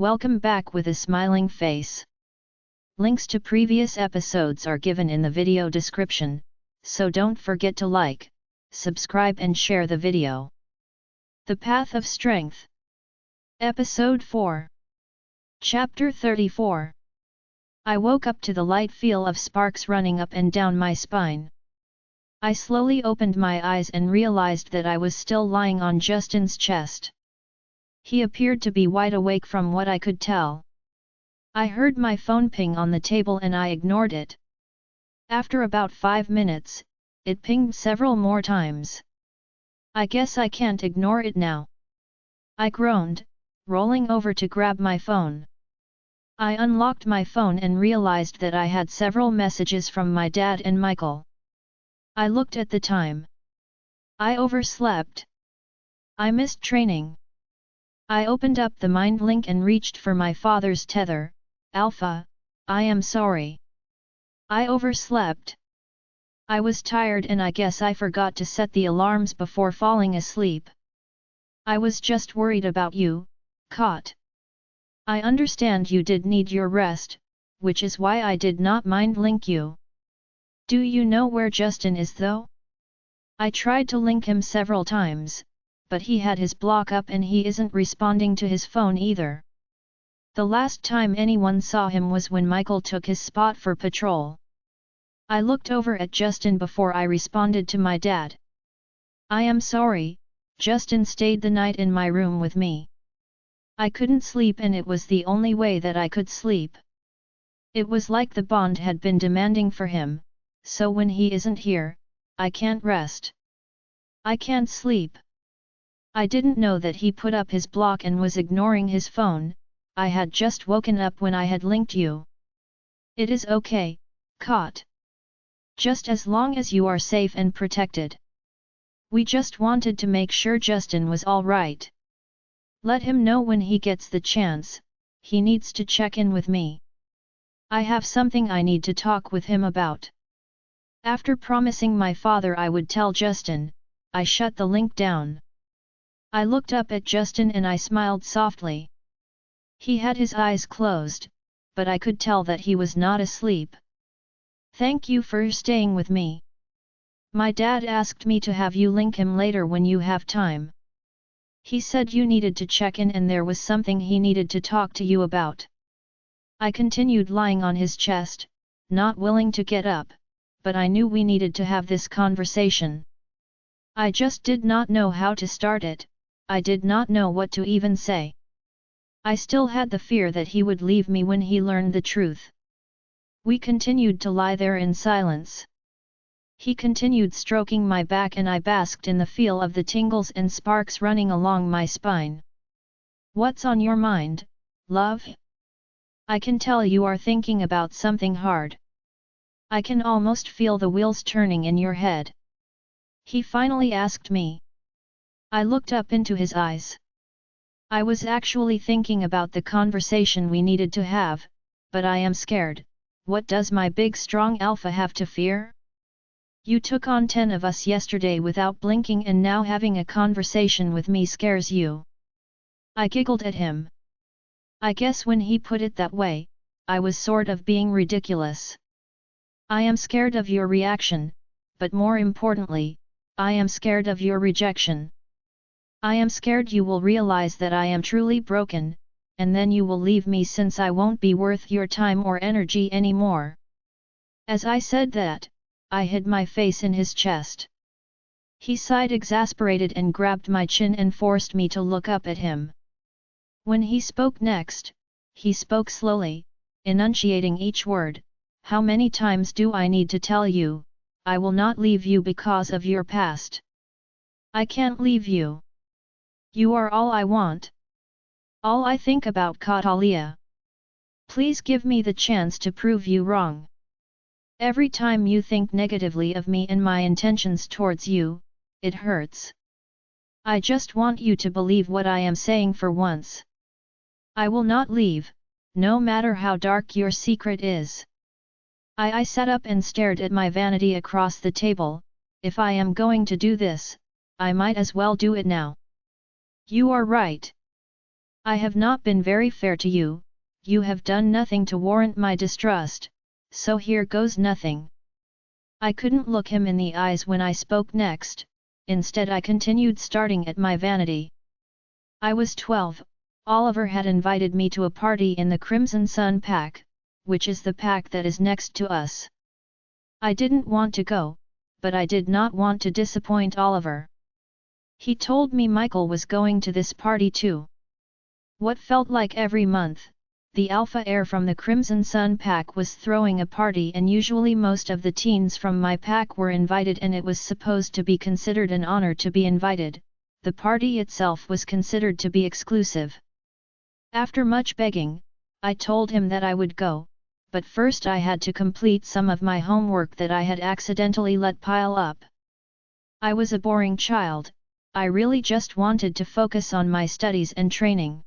Welcome back with a smiling face. Links to previous episodes are given in the video description, so don't forget to like, subscribe and share the video. The Path of Strength. Episode 4. Chapter 34. I woke up to the light feel of sparks running up and down my spine. I slowly opened my eyes and realized that I was still lying on Justin's chest. He appeared to be wide awake from what I could tell. I heard my phone ping on the table and I ignored it. After about 5 minutes, it pinged several more times. I guess I can't ignore it now. I groaned, rolling over to grab my phone. I unlocked my phone and realized that I had several messages from my dad and Michael. I looked at the time. I overslept. I missed training. I opened up the mind link and reached for my father's tether. Alpha, I am sorry. I overslept. I was tired and I guess I forgot to set the alarms before falling asleep. I was just worried about you, Cot. I understand you did need your rest, which is why I did not mind link you. Do you know where Justin is though? I tried to link him several times, but he had his block up and he isn't responding to his phone either. The last time anyone saw him was when Michael took his spot for patrol. I looked over at Justin before I responded to my dad. I am sorry, Justin stayed the night in my room with me. I couldn't sleep and it was the only way that I could sleep. It was like the bond had been demanding for him, so when he isn't here, I can't rest. I can't sleep. I didn't know that he put up his block and was ignoring his phone. I had just woken up when I had linked you. It is okay, Cot. Just as long as you are safe and protected. We just wanted to make sure Justin was all right. Let him know when he gets the chance, he needs to check in with me. I have something I need to talk with him about. After promising my father I would tell Justin, I shut the link down. I looked up at Justin and I smiled softly. He had his eyes closed, but I could tell that he was not asleep. Thank you for staying with me. My dad asked me to have you link him later when you have time. He said you needed to check in and there was something he needed to talk to you about. I continued lying on his chest, not willing to get up, but I knew we needed to have this conversation. I just did not know how to start it, I did not know what to even say. I still had the fear that he would leave me when he learned the truth. We continued to lie there in silence. He continued stroking my back and I basked in the feel of the tingles and sparks running along my spine. What's on your mind, love? I can tell you are thinking about something hard. I can almost feel the wheels turning in your head. He finally asked me. I looked up into his eyes. I was actually thinking about the conversation we needed to have, but I am scared. What does my big strong alpha have to fear? You took on 10 of us yesterday without blinking and now having a conversation with me scares you. I giggled at him. I guess when he put it that way, I was sort of being ridiculous. I am scared of your reaction, but more importantly, I am scared of your rejection. I am scared you will realize that I am truly broken, and then you will leave me since I won't be worth your time or energy anymore. As I said that, I hid my face in his chest. He sighed exasperated and grabbed my chin and forced me to look up at him. When he spoke next, he spoke slowly, enunciating each word. How many times do I need to tell you, I will not leave you because of your past. I can't leave you. You are all I want. All I think about, Katalia. Please give me the chance to prove you wrong. Every time you think negatively of me and my intentions towards you, it hurts. I just want you to believe what I am saying for once. I will not leave, no matter how dark your secret is. I sat up and stared at my vanity across the table. If I am going to do this, I might as well do it now. You are right. I have not been very fair to you, you have done nothing to warrant my distrust, so here goes nothing. I couldn't look him in the eyes when I spoke next, instead I continued starting at my vanity. I was 12, Oliver had invited me to a party in the Crimson Sun pack, which is the pack that is next to us. I didn't want to go, but I did not want to disappoint Oliver. He told me Michael was going to this party too. What felt like every month, the alpha heir from the Crimson Sun pack was throwing a party, and usually most of the teens from my pack were invited, and it was supposed to be considered an honor to be invited. The party itself was considered to be exclusive. After much begging, I told him that I would go, but first I had to complete some of my homework that I had accidentally let pile up. I was a boring child, I really just wanted to focus on my studies and training.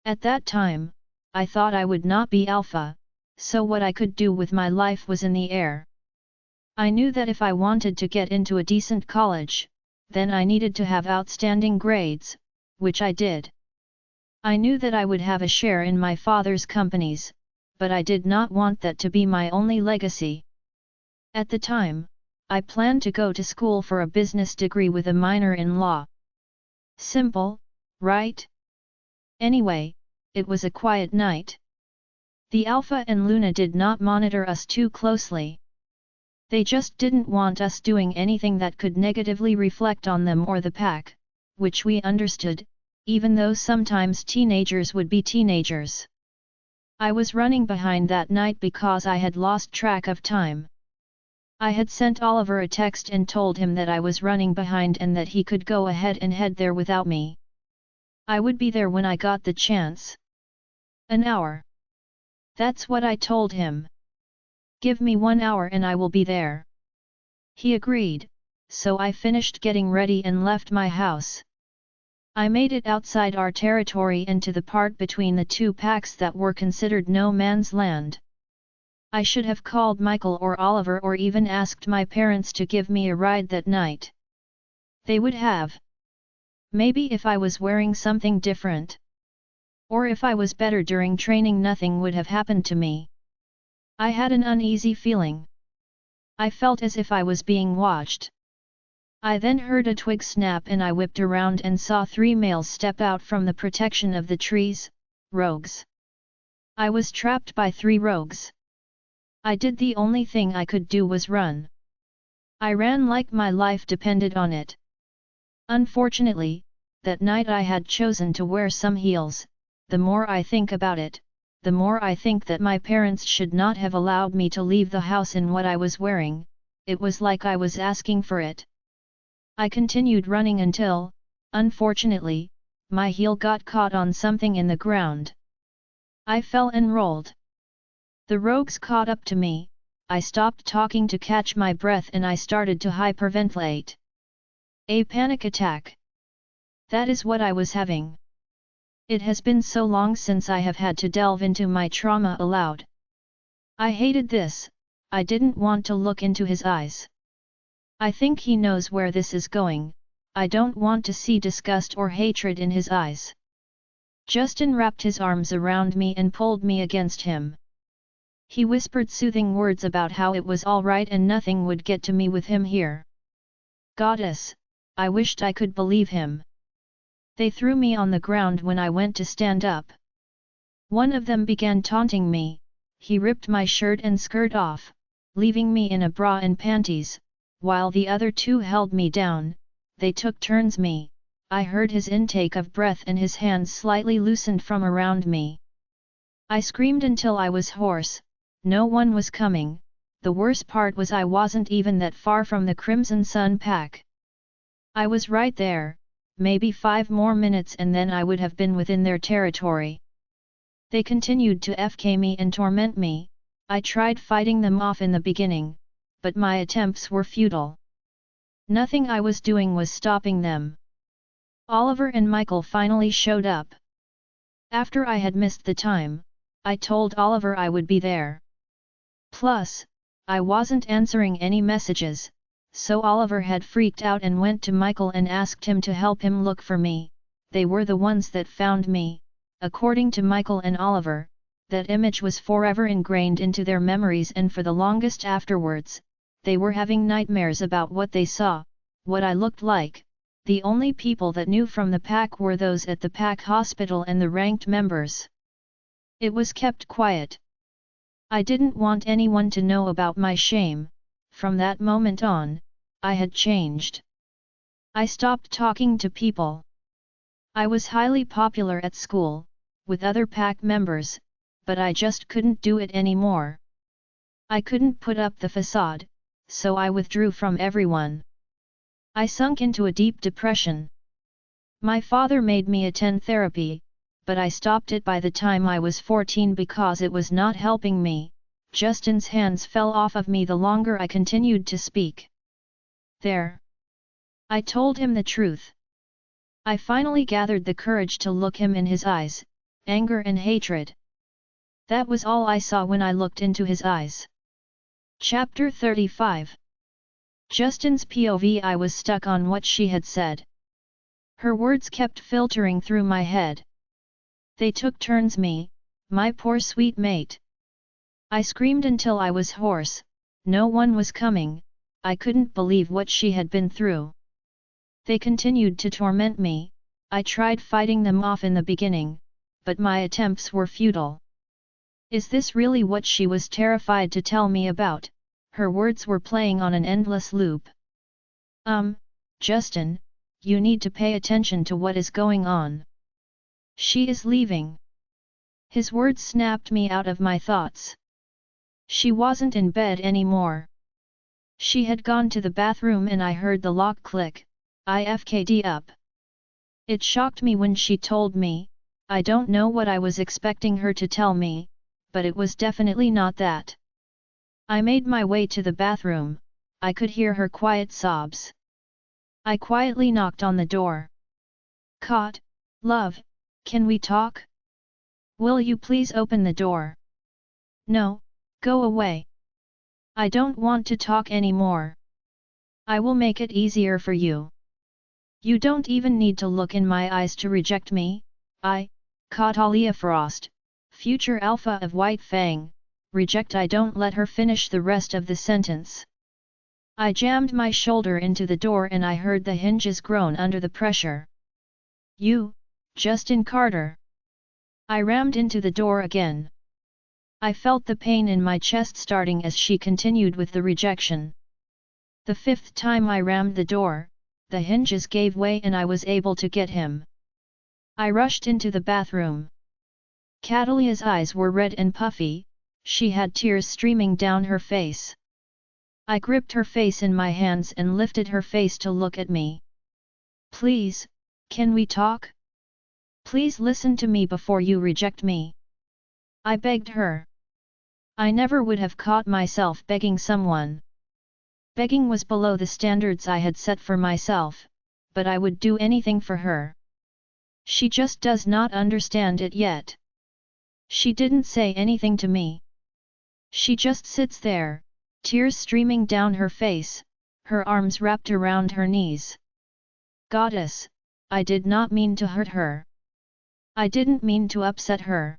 At that time, I thought I would not be alpha, so what I could do with my life was in the air. I knew that if I wanted to get into a decent college, then I needed to have outstanding grades, which I did. I knew that I would have a share in my father's companies, but I did not want that to be my only legacy. At the time, I planned to go to school for a business degree with a minor in law. Simple, right? Anyway, it was a quiet night. The Alpha and Luna did not monitor us too closely. They just didn't want us doing anything that could negatively reflect on them or the pack, which we understood, even though sometimes teenagers would be teenagers. I was running behind that night because I had lost track of time. I had sent Oliver a text and told him that I was running behind and that he could go ahead and head there without me. I would be there when I got the chance. An hour. That's what I told him. Give me 1 hour and I will be there. He agreed, so I finished getting ready and left my house. I made it outside our territory and to the part between the two packs that were considered no man's land. I should have called Michael or Oliver or even asked my parents to give me a ride that night. They would have. Maybe if I was wearing something different. Or if I was better during training, nothing would have happened to me. I had an uneasy feeling. I felt as if I was being watched. I then heard a twig snap and I whipped around and saw 3 males step out from the protection of the trees, rogues. I was trapped by 3 rogues. I did the only thing I could do was run. I ran like my life depended on it. Unfortunately, that night I had chosen to wear some heels. The more I think about it, the more I think that my parents should not have allowed me to leave the house in what I was wearing. It was like I was asking for it. I continued running until, unfortunately, my heel got caught on something in the ground. I fell and rolled. The rogues caught up to me, I stopped talking to catch my breath and I started to hyperventilate. A panic attack. That is what I was having. It has been so long since I have had to delve into my trauma aloud. I hated this, I didn't want to look into his eyes. I think he knows where this is going, I don't want to see disgust or hatred in his eyes. Justin wrapped his arms around me and pulled me against him. He whispered soothing words about how it was all right and nothing would get to me with him here. Goddess, I wished I could believe him. They threw me on the ground when I went to stand up. One of them began taunting me, he ripped my shirt and skirt off, leaving me in a bra and panties, while the other 2 held me down. They took turns me. I heard his intake of breath and his hands slightly loosened from around me. I screamed until I was hoarse. No one was coming. The worst part was I wasn't even that far from the Crimson Sun pack. I was right there, maybe 5 more minutes and then I would have been within their territory. They continued to FK me and torment me. I tried fighting them off in the beginning, but my attempts were futile. Nothing I was doing was stopping them. Oliver and Michael finally showed up. After I had missed the time, I told Oliver I would be there. Plus, I wasn't answering any messages, so Oliver had freaked out and went to Michael and asked him to help him look for me. They were the ones that found me, according to Michael and Oliver, that image was forever ingrained into their memories, and for the longest afterwards, they were having nightmares about what they saw, what I looked like. The only people that knew from the pack were those at the pack hospital and the ranked members. It was kept quiet. I didn't want anyone to know about my shame. From that moment on, I had changed. I stopped talking to people. I was highly popular at school, with other pack members, but I just couldn't do it anymore. I couldn't put up the facade, so I withdrew from everyone. I sunk into a deep depression. My father made me attend therapy, but I stopped it by the time I was 14 because it was not helping me. Justin's hands fell off of me the longer I continued to speak. There. I told him the truth. I finally gathered the courage to look him in his eyes, anger and hatred. That was all I saw when I looked into his eyes. Chapter 35. Justin's POV. I was stuck on what she had said. Her words kept filtering through my head. They took turns. Me, my poor sweet mate. I screamed until I was hoarse. No one was coming. I couldn't believe what she had been through. They continued to torment me. I tried fighting them off in the beginning, but my attempts were futile. Is this really what she was terrified to tell me about? Her words were playing on an endless loop. Justin, you need to pay attention to what is going on. She is leaving. His words snapped me out of my thoughts. She wasn't in bed anymore. She had gone to the bathroom and I heard the lock click. I FK'd up. It shocked me when she told me. I don't know what I was expecting her to tell me, but it was definitely not that. I made my way to the bathroom. I could hear her quiet sobs. I quietly knocked on the door. Caught, love, can we talk? Will you please open the door? No, go away. I don't want to talk anymore. I will make it easier for you. You don't even need to look in my eyes to reject me. I, Catalia Frost, future alpha of White Fang, reject. I don't let her finish the rest of the sentence. I jammed my shoulder into the door and I heard the hinges groan under the pressure. You, Justin Carter. I rammed into the door again. I felt the pain in my chest starting as she continued with the rejection. The fifth time I rammed the door, the hinges gave way and I was able to get him. I rushed into the bathroom. Catalia's eyes were red and puffy, she had tears streaming down her face. I gripped her face in my hands and lifted her face to look at me. Please, can we talk? Please listen to me before you reject me. I begged her. I never would have caught myself begging someone. Begging was below the standards I had set for myself, but I would do anything for her. She just does not understand it yet. She didn't say anything to me. She just sits there, tears streaming down her face, her arms wrapped around her knees. Goddess, I did not mean to hurt her. I didn't mean to upset her.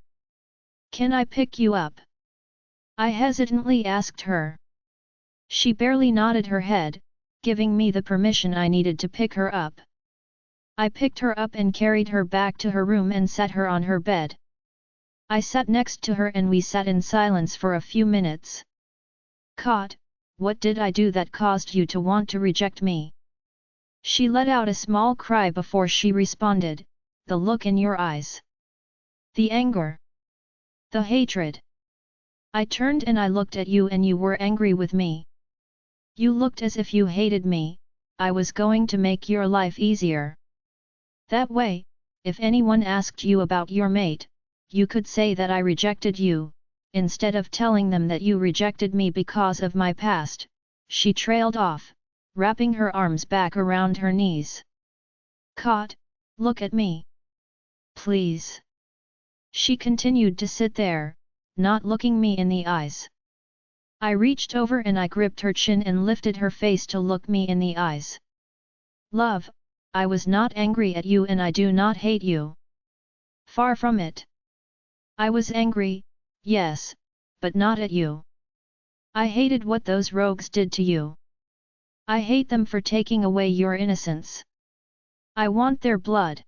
Can I pick you up? I hesitantly asked her. She barely nodded her head, giving me the permission I needed to pick her up. I picked her up and carried her back to her room and sat her on her bed. I sat next to her and we sat in silence for a few minutes. Kat, what did I do that caused you to want to reject me? She let out a small cry before she responded, the look in your eyes. The anger. The hatred. I turned and I looked at you and you were angry with me. You looked as if you hated me. I was going to make your life easier. That way, if anyone asked you about your mate, you could say that I rejected you, instead of telling them that you rejected me because of my past. She trailed off, wrapping her arms back around her knees. Kat, look at me. Please. She continued to sit there, not looking me in the eyes. I reached over and I gripped her chin and lifted her face to look me in the eyes. Love, I was not angry at you and I do not hate you. Far from it. I was angry, yes, but not at you. I hated what those rogues did to you. I hate them for taking away your innocence. I want their blood.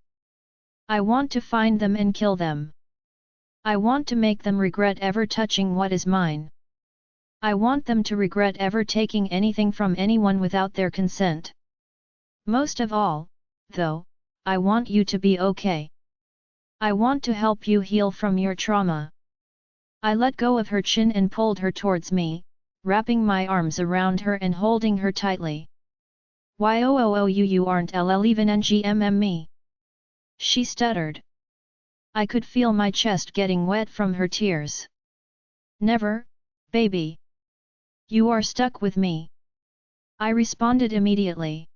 I want to find them and kill them. I want to make them regret ever touching what is mine. I want them to regret ever taking anything from anyone without their consent. Most of all, though, I want you to be okay. I want to help you heal from your trauma. I let go of her chin and pulled her towards me, wrapping my arms around her and holding her tightly. You aren't even ngmm me. She stuttered. I could feel my chest getting wet from her tears. Never, baby. You are stuck with me. I responded immediately.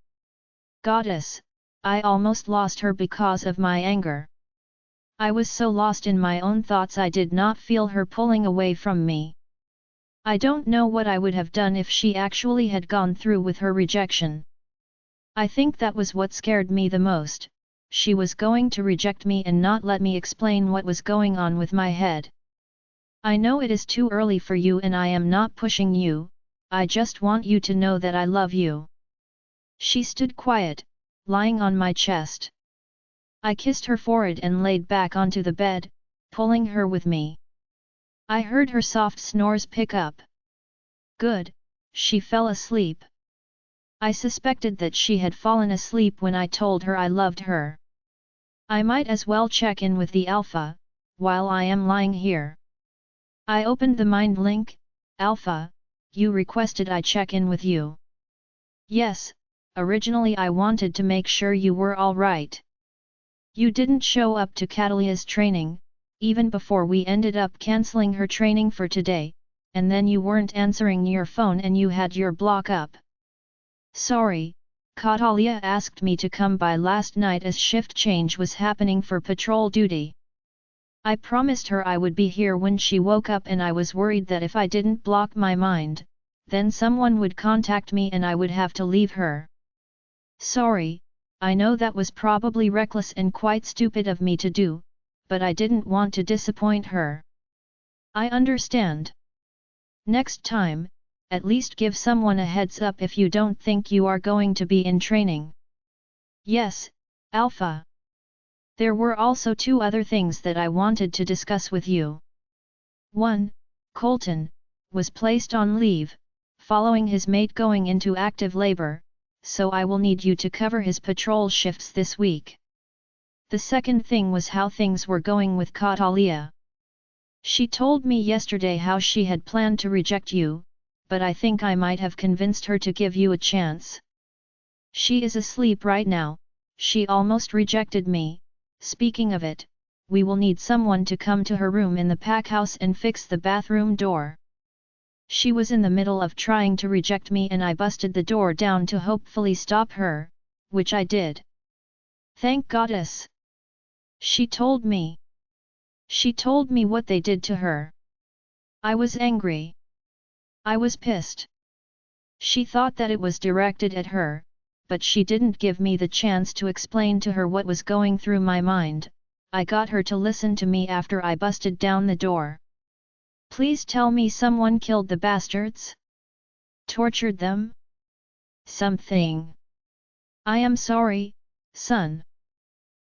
Goddess, I almost lost her because of my anger. I was so lost in my own thoughts I did not feel her pulling away from me. I don't know what I would have done if she actually had gone through with her rejection. I think that was what scared me the most. She was going to reject me and not let me explain what was going on with my head. I know it is too early for you and I am not pushing you, I just want you to know that I love you. She stood quiet, lying on my chest. I kissed her forehead and laid back onto the bed, pulling her with me. I heard her soft snores pick up. Good, she fell asleep. I suspected that she had fallen asleep when I told her I loved her. I might as well check in with the Alpha, while I am lying here. I opened the mind link. Alpha, you requested I check in with you. Yes, originally I wanted to make sure you were alright. You didn't show up to Catalia's training, even before we ended up cancelling her training for today, and then you weren't answering your phone and you had your block up. Sorry, Catalia asked me to come by last night as shift change was happening for patrol duty. I promised her I would be here when she woke up and I was worried that if I didn't block my mind, then someone would contact me and I would have to leave her. Sorry, I know that was probably reckless and quite stupid of me to do, but I didn't want to disappoint her. I understand. Next time, at least give someone a heads up if you don't think you are going to be in training. Yes, Alpha. There were also 2 other things that I wanted to discuss with you. 1. Colton was placed on leave, following his mate going into active labor, so I will need you to cover his patrol shifts this week. The second thing was how things were going with Catalia. She told me yesterday how she had planned to reject you, but I think I might have convinced her to give you a chance. She is asleep right now, she almost rejected me. Speaking of it, we will need someone to come to her room in the pack house and fix the bathroom door. She was in the middle of trying to reject me and I busted the door down to hopefully stop her, which I did. Thank Goddess! She told me. She told me what they did to her. I was angry. I was pissed. She thought that it was directed at her, but she didn't give me the chance to explain to her what was going through my mind. I got her to listen to me after I busted down the door. Please tell me someone killed the bastards? Tortured them? Something. I am sorry, son.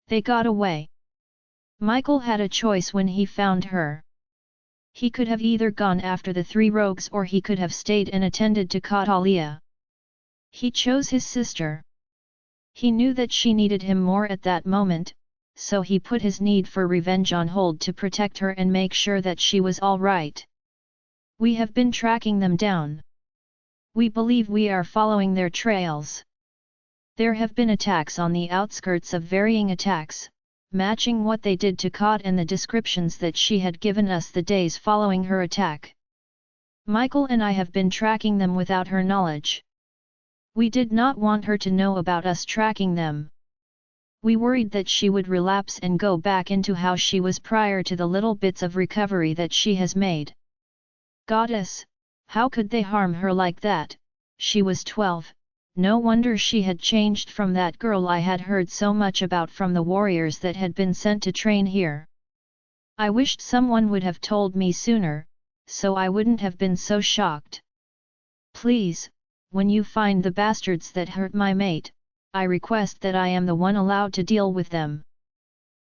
They got away. Michael had a choice when he found her. He could have either gone after the 3 rogues or he could have stayed and attended to Catalia. He chose his sister. He knew that she needed him more at that moment, so he put his need for revenge on hold to protect her and make sure that she was all right. We have been tracking them down. We believe we are following their trails. There have been attacks on the outskirts of varying attacks, matching what they did to Cod and the descriptions that she had given us the days following her attack. Michael and I have been tracking them without her knowledge. We did not want her to know about us tracking them. We worried that she would relapse and go back into how she was prior to the little bits of recovery that she has made. Goddess, how could they harm her like that? She was 12, no wonder she had changed from that girl I had heard so much about from the warriors that had been sent to train here. I wished someone would have told me sooner, so I wouldn't have been so shocked. Please, when you find the bastards that hurt my mate, I request that I am the one allowed to deal with them.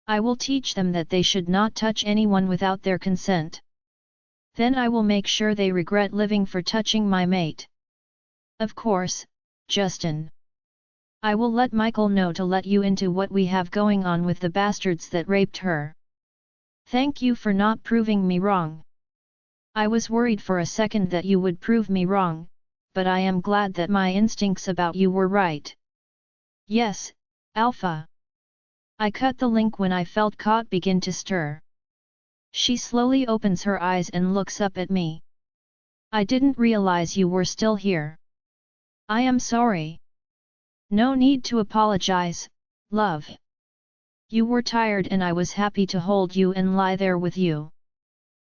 I will teach them that they should not touch anyone without their consent. Then I will make sure they regret living for touching my mate. Of course, Justin. I will let Michael know to let you into what we have going on with the bastards that raped her. Thank you for not proving me wrong. I was worried for a second that you would prove me wrong, but I am glad that my instincts about you were right. Yes, Alpha. I cut the link when I felt Cot begin to stir. She slowly opens her eyes and looks up at me. I didn't realize you were still here. I am sorry. No need to apologize, love. You were tired and I was happy to hold you and lie there with you.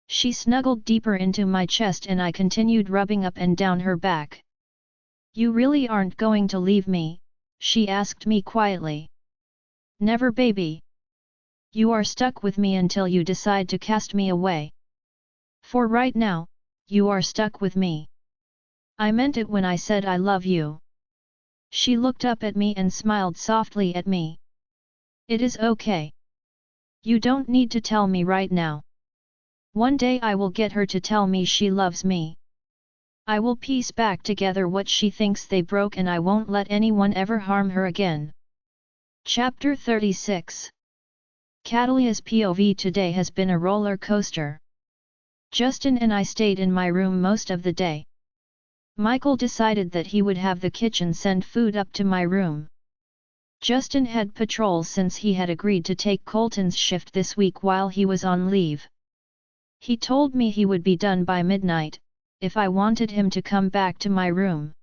She snuggled deeper into my chest and I continued rubbing up and down her back. You really aren't going to leave me? She asked me quietly. Never, baby. You are stuck with me until you decide to cast me away. For right now, you are stuck with me. I meant it when I said I love you. She looked up at me and smiled softly at me. It is okay. You don't need to tell me right now. One day I will get her to tell me she loves me. I will piece back together what she thinks they broke and I won't let anyone ever harm her again. Chapter 36. Catalia's POV today has been a roller coaster. Justin and I stayed in my room most of the day. Michael decided that he would have the kitchen send food up to my room. Justin had patrols since he had agreed to take Colton's shift this week while he was on leave. He told me he would be done by midnight, if I wanted him to come back to my room.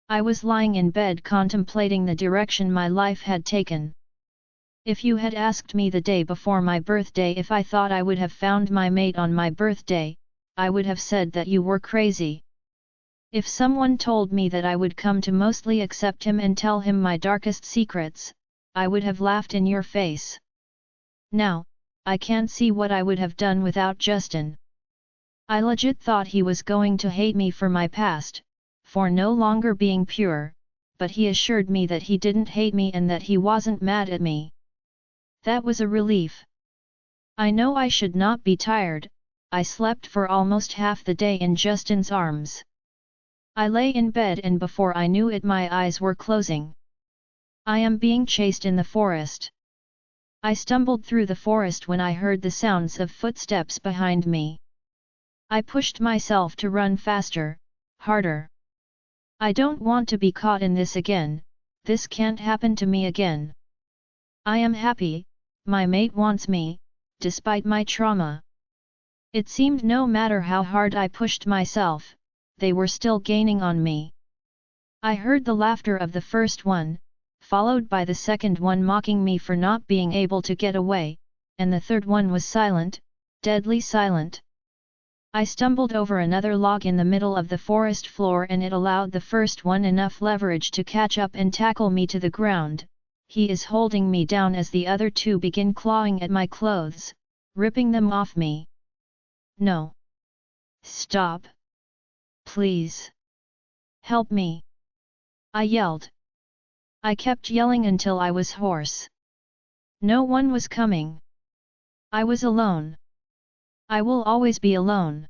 I was lying in bed contemplating the direction my life had taken. If you had asked me the day before my birthday if I thought I would have found my mate on my birthday, I would have said that you were crazy. If someone told me that I would come to mostly accept him and tell him my darkest secrets, I would have laughed in your face. Now, I can't see what I would have done without Justin. I legit thought he was going to hate me for my past, for no longer being pure, but he assured me that he didn't hate me and that he wasn't mad at me. That was a relief. I know I should not be tired, I slept for almost half the day in Justin's arms. I lay in bed and before I knew it my eyes were closing. I am being chased in the forest. I stumbled through the forest when I heard the sounds of footsteps behind me. I pushed myself to run faster, harder. I don't want to be caught in this again, this can't happen to me again. I am happy, my mate wants me, despite my trauma. It seemed no matter how hard I pushed myself, they were still gaining on me. I heard the laughter of the first one, followed by the second one mocking me for not being able to get away, and the third one was silent, deadly silent. I stumbled over another log in the middle of the forest floor and it allowed the first one enough leverage to catch up and tackle me to the ground. He is holding me down as the other two begin clawing at my clothes, ripping them off me. No. Stop. Please. Help me. I yelled. I kept yelling until I was hoarse. No one was coming. I was alone. I will always be alone.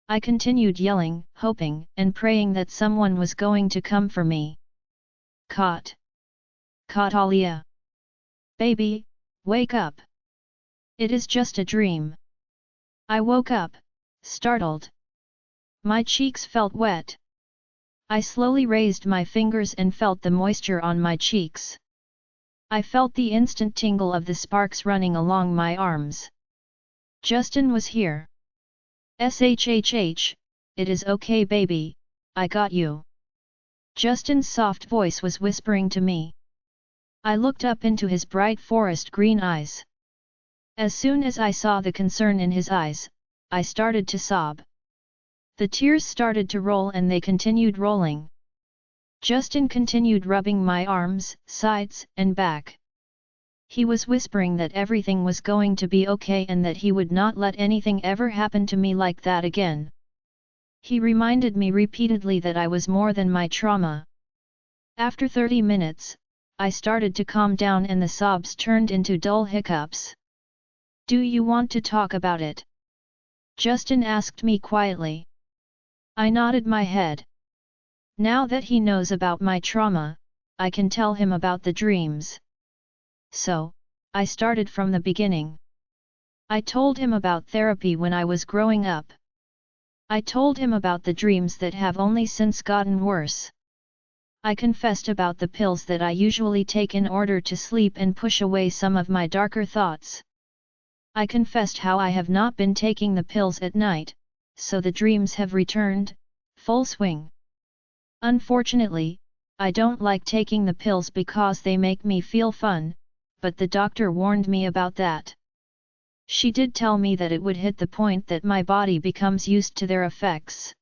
I continued yelling, hoping and praying that someone was going to come for me. Caught. Catalia. Baby, wake up. It is just a dream. I woke up, startled. My cheeks felt wet. I slowly raised my fingers and felt the moisture on my cheeks. I felt the instant tingle of the sparks running along my arms. Justin was here. SHHH, it is okay baby, I got you. Justin's soft voice was whispering to me. I looked up into his bright forest green eyes. As soon as I saw the concern in his eyes, I started to sob. The tears started to roll and they continued rolling. Justin continued rubbing my arms, sides, and back. He was whispering that everything was going to be okay and that he would not let anything ever happen to me like that again. He reminded me repeatedly that I was more than my trauma. After 30 minutes, I started to calm down and the sobs turned into dull hiccups. "Do you want to talk about it?" Justin asked me quietly. I nodded my head. Now that he knows about my trauma, I can tell him about the dreams. So, I started from the beginning. I told him about therapy when I was growing up. I told him about the dreams that have only since gotten worse. I confessed about the pills that I usually take in order to sleep and push away some of my darker thoughts. I confessed how I have not been taking the pills at night, so the dreams have returned, full swing. Unfortunately, I don't like taking the pills because they make me feel fun, but the doctor warned me about that. She did tell me that it would hit the point that my body becomes used to their effects.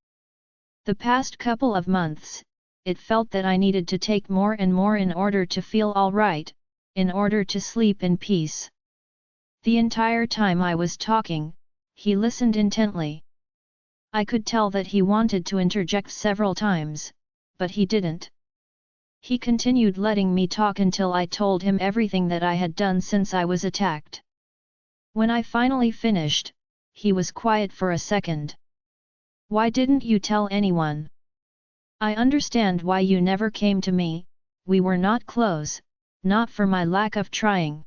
The past couple of months, it felt that I needed to take more and more in order to feel all right, in order to sleep in peace. The entire time I was talking, he listened intently. I could tell that he wanted to interject several times, but he didn't. He continued letting me talk until I told him everything that I had done since I was attacked. When I finally finished, he was quiet for a second. "Why didn't you tell anyone? I understand why you never came to me, we were not close, not for my lack of trying.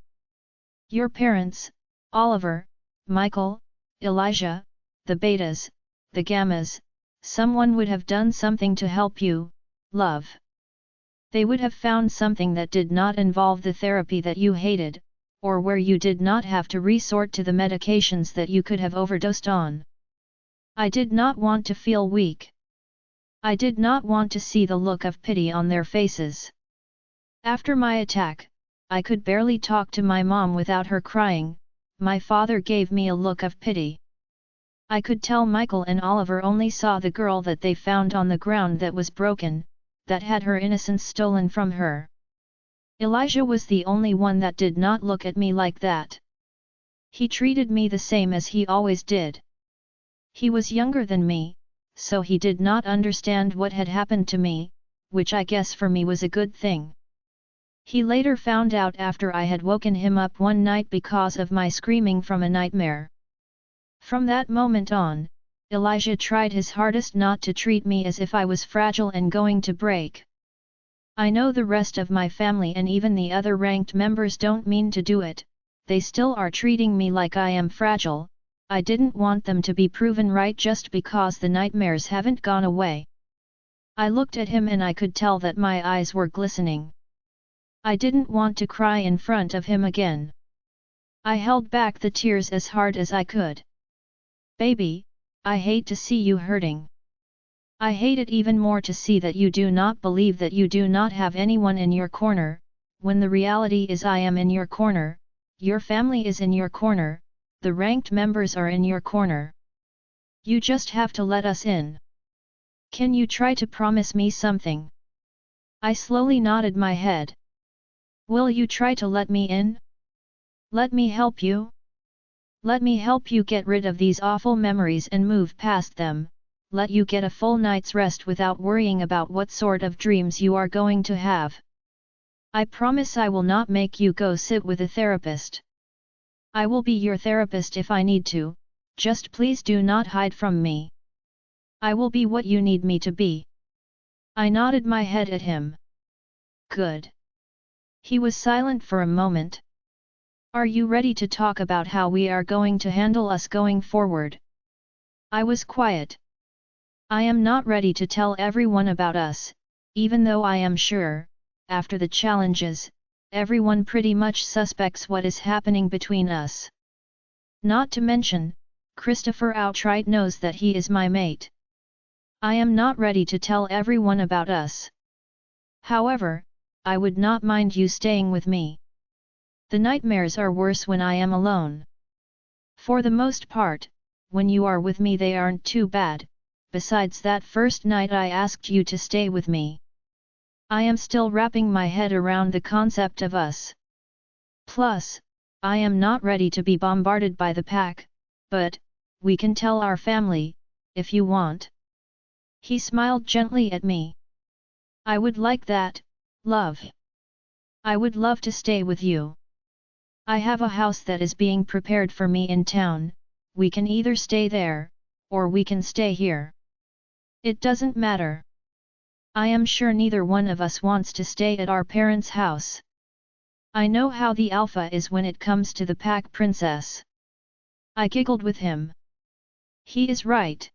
Your parents, Oliver, Michael, Elijah, the betas, the gammas, someone would have done something to help you, love. They would have found something that did not involve the therapy that you hated, or where you did not have to resort to the medications that you could have overdosed on. I did not want to feel weak. I did not want to see the look of pity on their faces. After my attack, I could barely talk to my mom without her crying. My father gave me a look of pity. I could tell Michael and Oliver only saw the girl that they found on the ground that was broken, that had her innocence stolen from her. Elijah was the only one that did not look at me like that. He treated me the same as he always did. He was younger than me, so he did not understand what had happened to me, which I guess for me was a good thing. He later found out after I had woken him up one night because of my screaming from a nightmare. From that moment on, Elijah tried his hardest not to treat me as if I was fragile and going to break. I know the rest of my family and even the other ranked members don't mean to do it, they still are treating me like I am fragile. I didn't want them to be proven right just because the nightmares haven't gone away. I looked at him and I could tell that my eyes were glistening. I didn't want to cry in front of him again. I held back the tears as hard as I could. "Baby, I hate to see you hurting. I hate it even more to see that you do not believe that you do not have anyone in your corner, when the reality is I am in your corner, your family is in your corner, the ranked members are in your corner. You just have to let us in. Can you try to promise me something?" I slowly nodded my head. "Will you try to let me in? Let me help you? Let me help you get rid of these awful memories and move past them, let you get a full night's rest without worrying about what sort of dreams you are going to have. I promise I will not make you go sit with a therapist. I will be your therapist if I need to, just please do not hide from me. I will be what you need me to be." I nodded my head at him. "Good." He was silent for a moment. "Are you ready to talk about how we are going to handle us going forward?" I was quiet. I am not ready to tell everyone about us, even though I am sure, after the challenges, everyone pretty much suspects what is happening between us. Not to mention, Christopher outright knows that he is my mate. I am not ready to tell everyone about us. However, I would not mind you staying with me. The nightmares are worse when I am alone. For the most part, when you are with me they aren't too bad. Besides that first night I asked you to stay with me. I am still wrapping my head around the concept of us. Plus, I am not ready to be bombarded by the pack, but, we can tell our family, if you want. He smiled gently at me. I would like that, love. I would love to stay with you. I have a house that is being prepared for me in town, we can either stay there, or we can stay here. It doesn't matter. I am sure neither one of us wants to stay at our parents' house. I know how the alpha is when it comes to the pack princess. I giggled with him. He is right.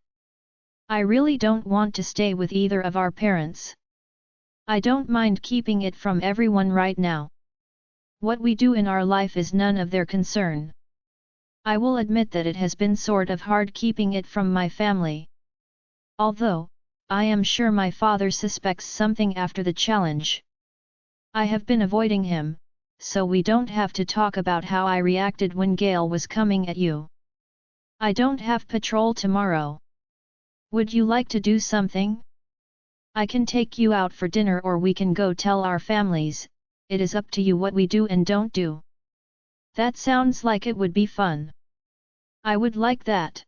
I really don't want to stay with either of our parents. I don't mind keeping it from everyone right now. What we do in our life is none of their concern. I will admit that it has been sort of hard keeping it from my family. Although, I am sure my father suspects something after the challenge. I have been avoiding him, so we don't have to talk about how I reacted when Gale was coming at you. I don't have patrol tomorrow. Would you like to do something? I can take you out for dinner or we can go tell our families, it is up to you what we do and don't do. That sounds like it would be fun. I would like that.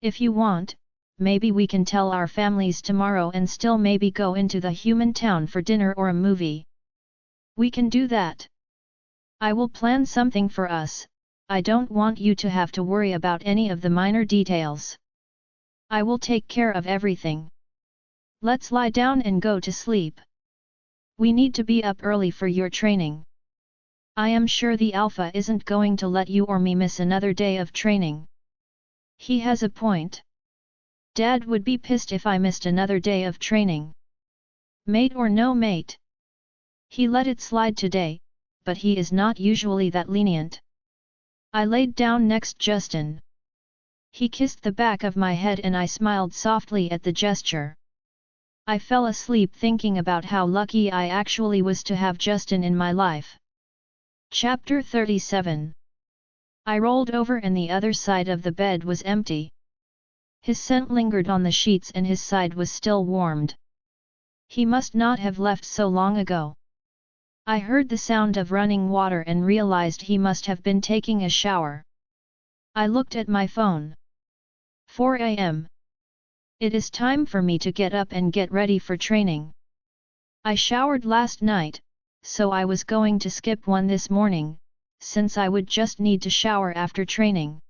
If you want, maybe we can tell our families tomorrow and still maybe go into the human town for dinner or a movie. We can do that. I will plan something for us, I don't want you to have to worry about any of the minor details. I will take care of everything. Let's lie down and go to sleep. We need to be up early for your training. I am sure the alpha isn't going to let you or me miss another day of training. He has a point. Dad would be pissed if I missed another day of training. Mate or no mate. He let it slide today, but he is not usually that lenient. I laid down next Justin. He kissed the back of my head and I smiled softly at the gesture. I fell asleep thinking about how lucky I actually was to have Justin in my life. Chapter 37. I rolled over and the other side of the bed was empty. His scent lingered on the sheets and his side was still warmed. He must not have left so long ago. I heard the sound of running water and realized he must have been taking a shower. I looked at my phone. 4 a.m. It is time for me to get up and get ready for training. I showered last night, so I was going to skip one this morning, since I would just need to shower after training.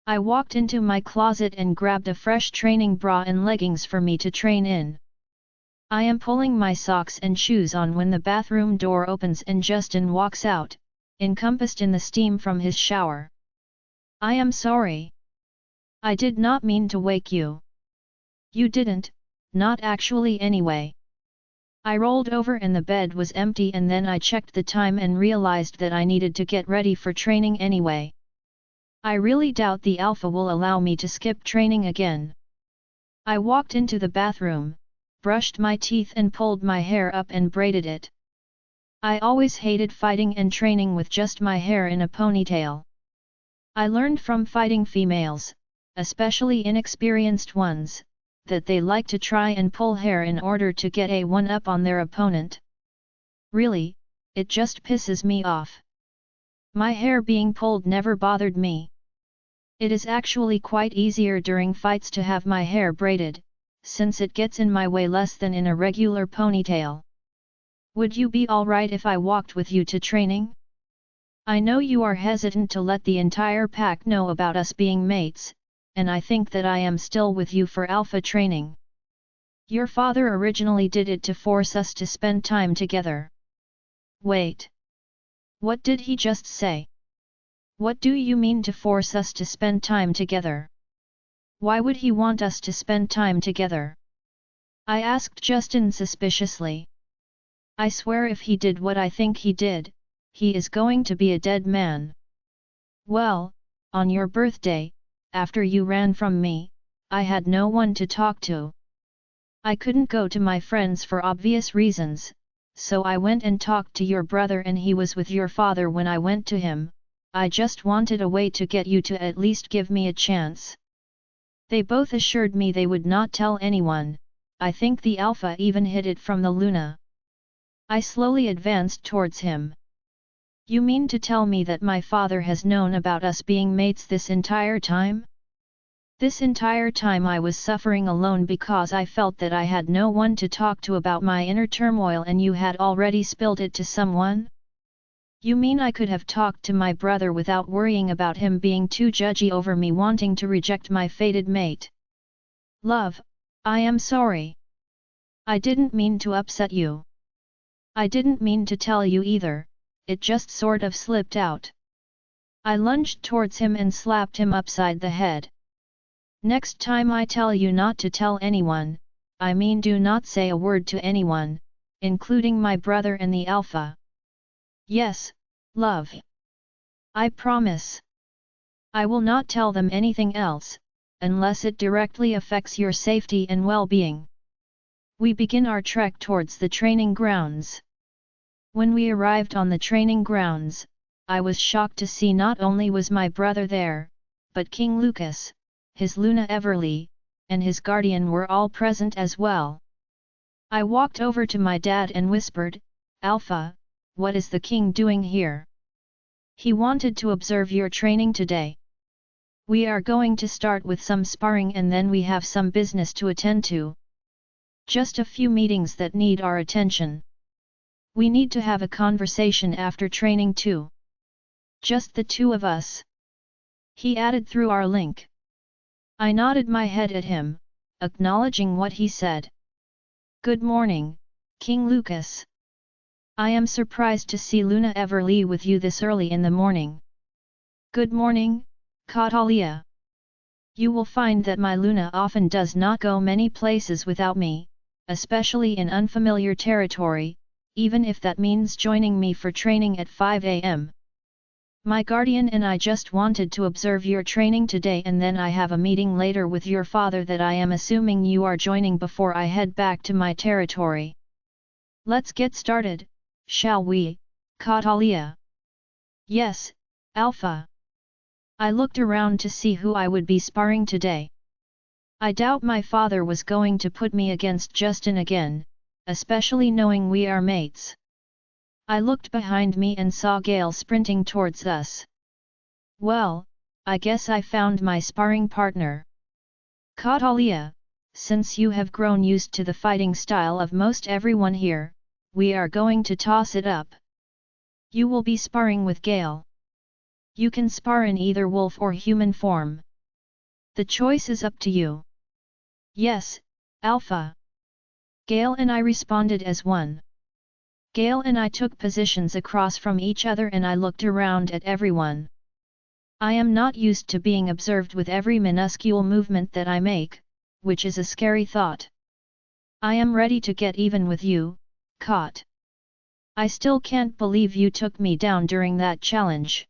I walked into my closet and grabbed a fresh training bra and leggings for me to train in. I am pulling my socks and shoes on when the bathroom door opens and Justin walks out, encompassed in the steam from his shower. I am sorry. I did not mean to wake you. You didn't, not actually anyway. I rolled over and the bed was empty and then I checked the time and realized that I needed to get ready for training anyway. I really doubt the alpha will allow me to skip training again. I walked into the bathroom, brushed my teeth and pulled my hair up and braided it. I always hated fighting and training with just my hair in a ponytail. I learned from fighting females, especially inexperienced ones, that they like to try and pull hair in order to get a one-up on their opponent. Really, it just pisses me off. My hair being pulled never bothered me. It is actually quite easier during fights to have my hair braided, since it gets in my way less than in a regular ponytail. Would you be alright if I walked with you to training? I know you are hesitant to let the entire pack know about us being mates, and I think that I am still with you for alpha training. Your father originally did it to force us to spend time together. Wait. What did he just say? What do you mean to force us to spend time together? Why would he want us to spend time together? I asked Justin suspiciously. I swear if he did what I think he did, he is going to be a dead man. Well, on your birthday, after you ran from me, I had no one to talk to. I couldn't go to my friends for obvious reasons, so I went and talked to your brother and he was with your father when I went to him. I just wanted a way to get you to at least give me a chance. They both assured me they would not tell anyone. I think the alpha even hid it from the Luna. I slowly advanced towards him. You mean to tell me that my father has known about us being mates this entire time? This entire time I was suffering alone because I felt that I had no one to talk to about my inner turmoil, and you had already spilled it to someone? You mean I could have talked to my brother without worrying about him being too judgy over me wanting to reject my fated mate? Love, I am sorry. I didn't mean to upset you. I didn't mean to tell you either, it just sort of slipped out. I lunged towards him and slapped him upside the head. Next time I tell you not to tell anyone, I mean do not say a word to anyone, including my brother and the Alpha. Yes, love. I promise. I will not tell them anything else, unless it directly affects your safety and well-being. We begin our trek towards the training grounds. When we arrived on the training grounds, I was shocked to see not only was my brother there, but King Lucas, his Luna Everly, and his guardian were all present as well. I walked over to my dad and whispered, "Alpha, what is the king doing here?" "He wanted to observe your training today. We are going to start with some sparring and then we have some business to attend to. Just a few meetings that need our attention. We need to have a conversation after training too. Just the two of us," he added through our link. I nodded my head at him, acknowledging what he said. "Good morning, King Lucas. I am surprised to see Luna Everly with you this early in the morning." "Good morning, Catalia. You will find that my Luna often does not go many places without me, especially in unfamiliar territory, even if that means joining me for training at 5 AM. My guardian and I just wanted to observe your training today, and then I have a meeting later with your father that I am assuming you are joining before I head back to my territory. Let's get started, shall we, Catalia?" "Yes, Alpha." I looked around to see who I would be sparring today. I doubt my father was going to put me against Justin again, especially knowing we are mates. I looked behind me and saw Gale sprinting towards us. Well, I guess I found my sparring partner. "Catalia, since you have grown used to the fighting style of most everyone here, we are going to toss it up. You will be sparring with Gale. You can spar in either wolf or human form. The choice is up to you." "Yes, Alpha." Gale and I responded as one. Gale and I took positions across from each other and I looked around at everyone. I am not used to being observed with every minuscule movement that I make, which is a scary thought. I am ready to get even with you, Kat. I still can't believe you took me down during that challenge.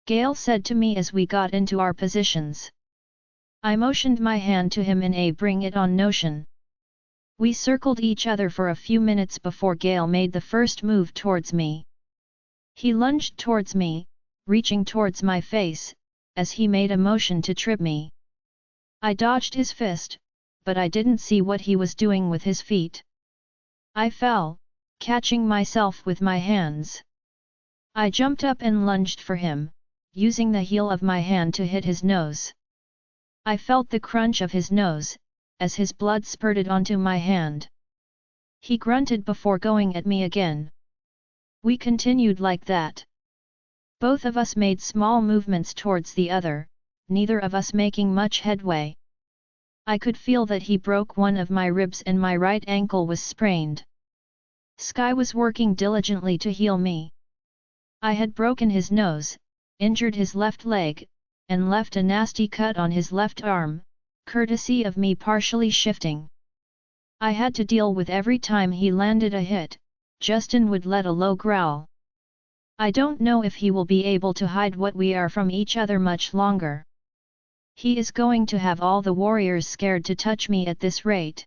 Gale said to me as we got into our positions. I motioned my hand to him in a bring it on notion. We circled each other for a few minutes before Gale made the first move towards me. He lunged towards me, reaching towards my face, as he made a motion to trip me. I dodged his fist, but I didn't see what he was doing with his feet. I fell, catching myself with my hands. I jumped up and lunged for him, using the heel of my hand to hit his nose. I felt the crunch of his nose, as his blood spurted onto my hand. He grunted before going at me again. We continued like that. Both of us made small movements towards the other, neither of us making much headway. I could feel that he broke one of my ribs and my right ankle was sprained. Sky was working diligently to heal me. I had broken his nose, injured his left leg, and left a nasty cut on his left arm, courtesy of me partially shifting. I had to deal with every time he landed a hit, Justin would let a low growl. I don't know if he will be able to hide what we are from each other much longer. He is going to have all the warriors scared to touch me at this rate.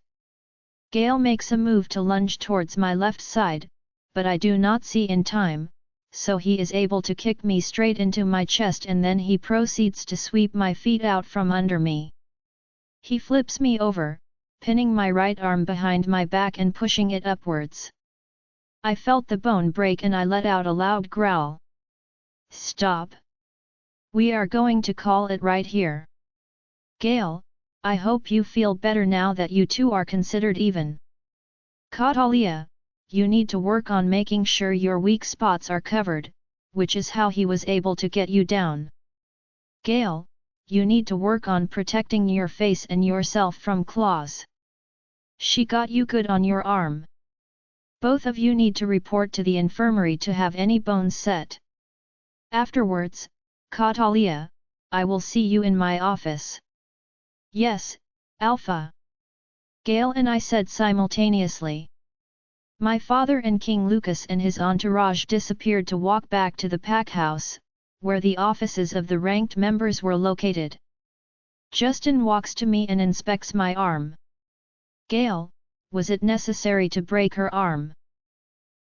Gale makes a move to lunge towards my left side, but I do not see in time, so he is able to kick me straight into my chest and then he proceeds to sweep my feet out from under me. He flips me over, pinning my right arm behind my back and pushing it upwards. I felt the bone break and I let out a loud growl. Stop! We are going to call it right here. Gale, I hope you feel better now that you two are considered even. Catalia, you need to work on making sure your weak spots are covered, which is how he was able to get you down. Gale, you need to work on protecting your face and yourself from claws. She got you good on your arm. Both of you need to report to the infirmary to have any bones set. Afterwards, Catalia, I will see you in my office. Yes, Alpha. Gale and I said simultaneously. My father and King Lucas and his entourage disappeared to walk back to the pack house, where the offices of the ranked members were located. Justin walks to me and inspects my arm. Gale, was it necessary to break her arm?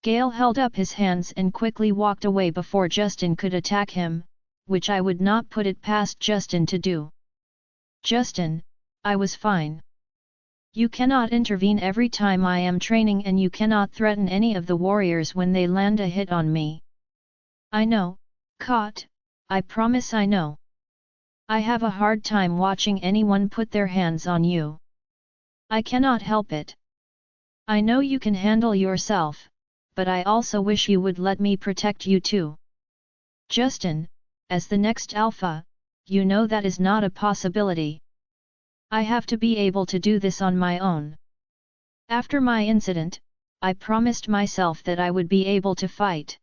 Gale held up his hands and quickly walked away before Justin could attack him, which I would not put it past Justin to do. Justin, I was fine. You cannot intervene every time I am training and you cannot threaten any of the warriors when they land a hit on me. I know, Kot, I promise I know. I have a hard time watching anyone put their hands on you. I cannot help it. I know you can handle yourself, but I also wish you would let me protect you too. Justin, as the next Alpha, you know that is not a possibility. I have to be able to do this on my own. After my incident, I promised myself that I would be able to fight.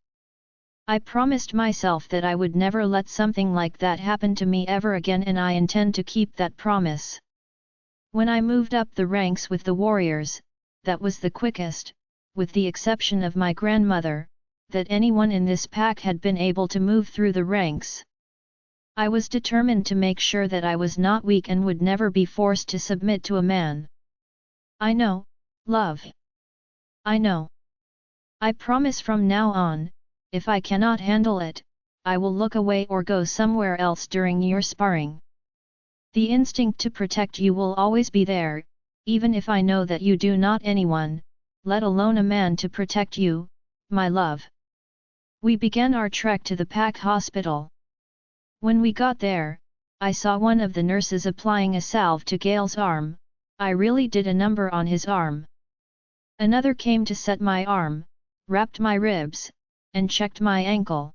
I promised myself that I would never let something like that happen to me ever again, and I intend to keep that promise. When I moved up the ranks with the warriors, that was the quickest, with the exception of my grandmother, that anyone in this pack had been able to move through the ranks. I was determined to make sure that I was not weak and would never be forced to submit to a man. I know, love. I know. I promise from now on, if I cannot handle it, I will look away or go somewhere else during your sparring. The instinct to protect you will always be there, even if I know that you do not anyone, let alone a man to protect you, my love. We began our trek to the pack hospital. When we got there, I saw one of the nurses applying a salve to Gale's arm. I really did a number on his arm. Another came to set my arm, wrapped my ribs, and checked my ankle.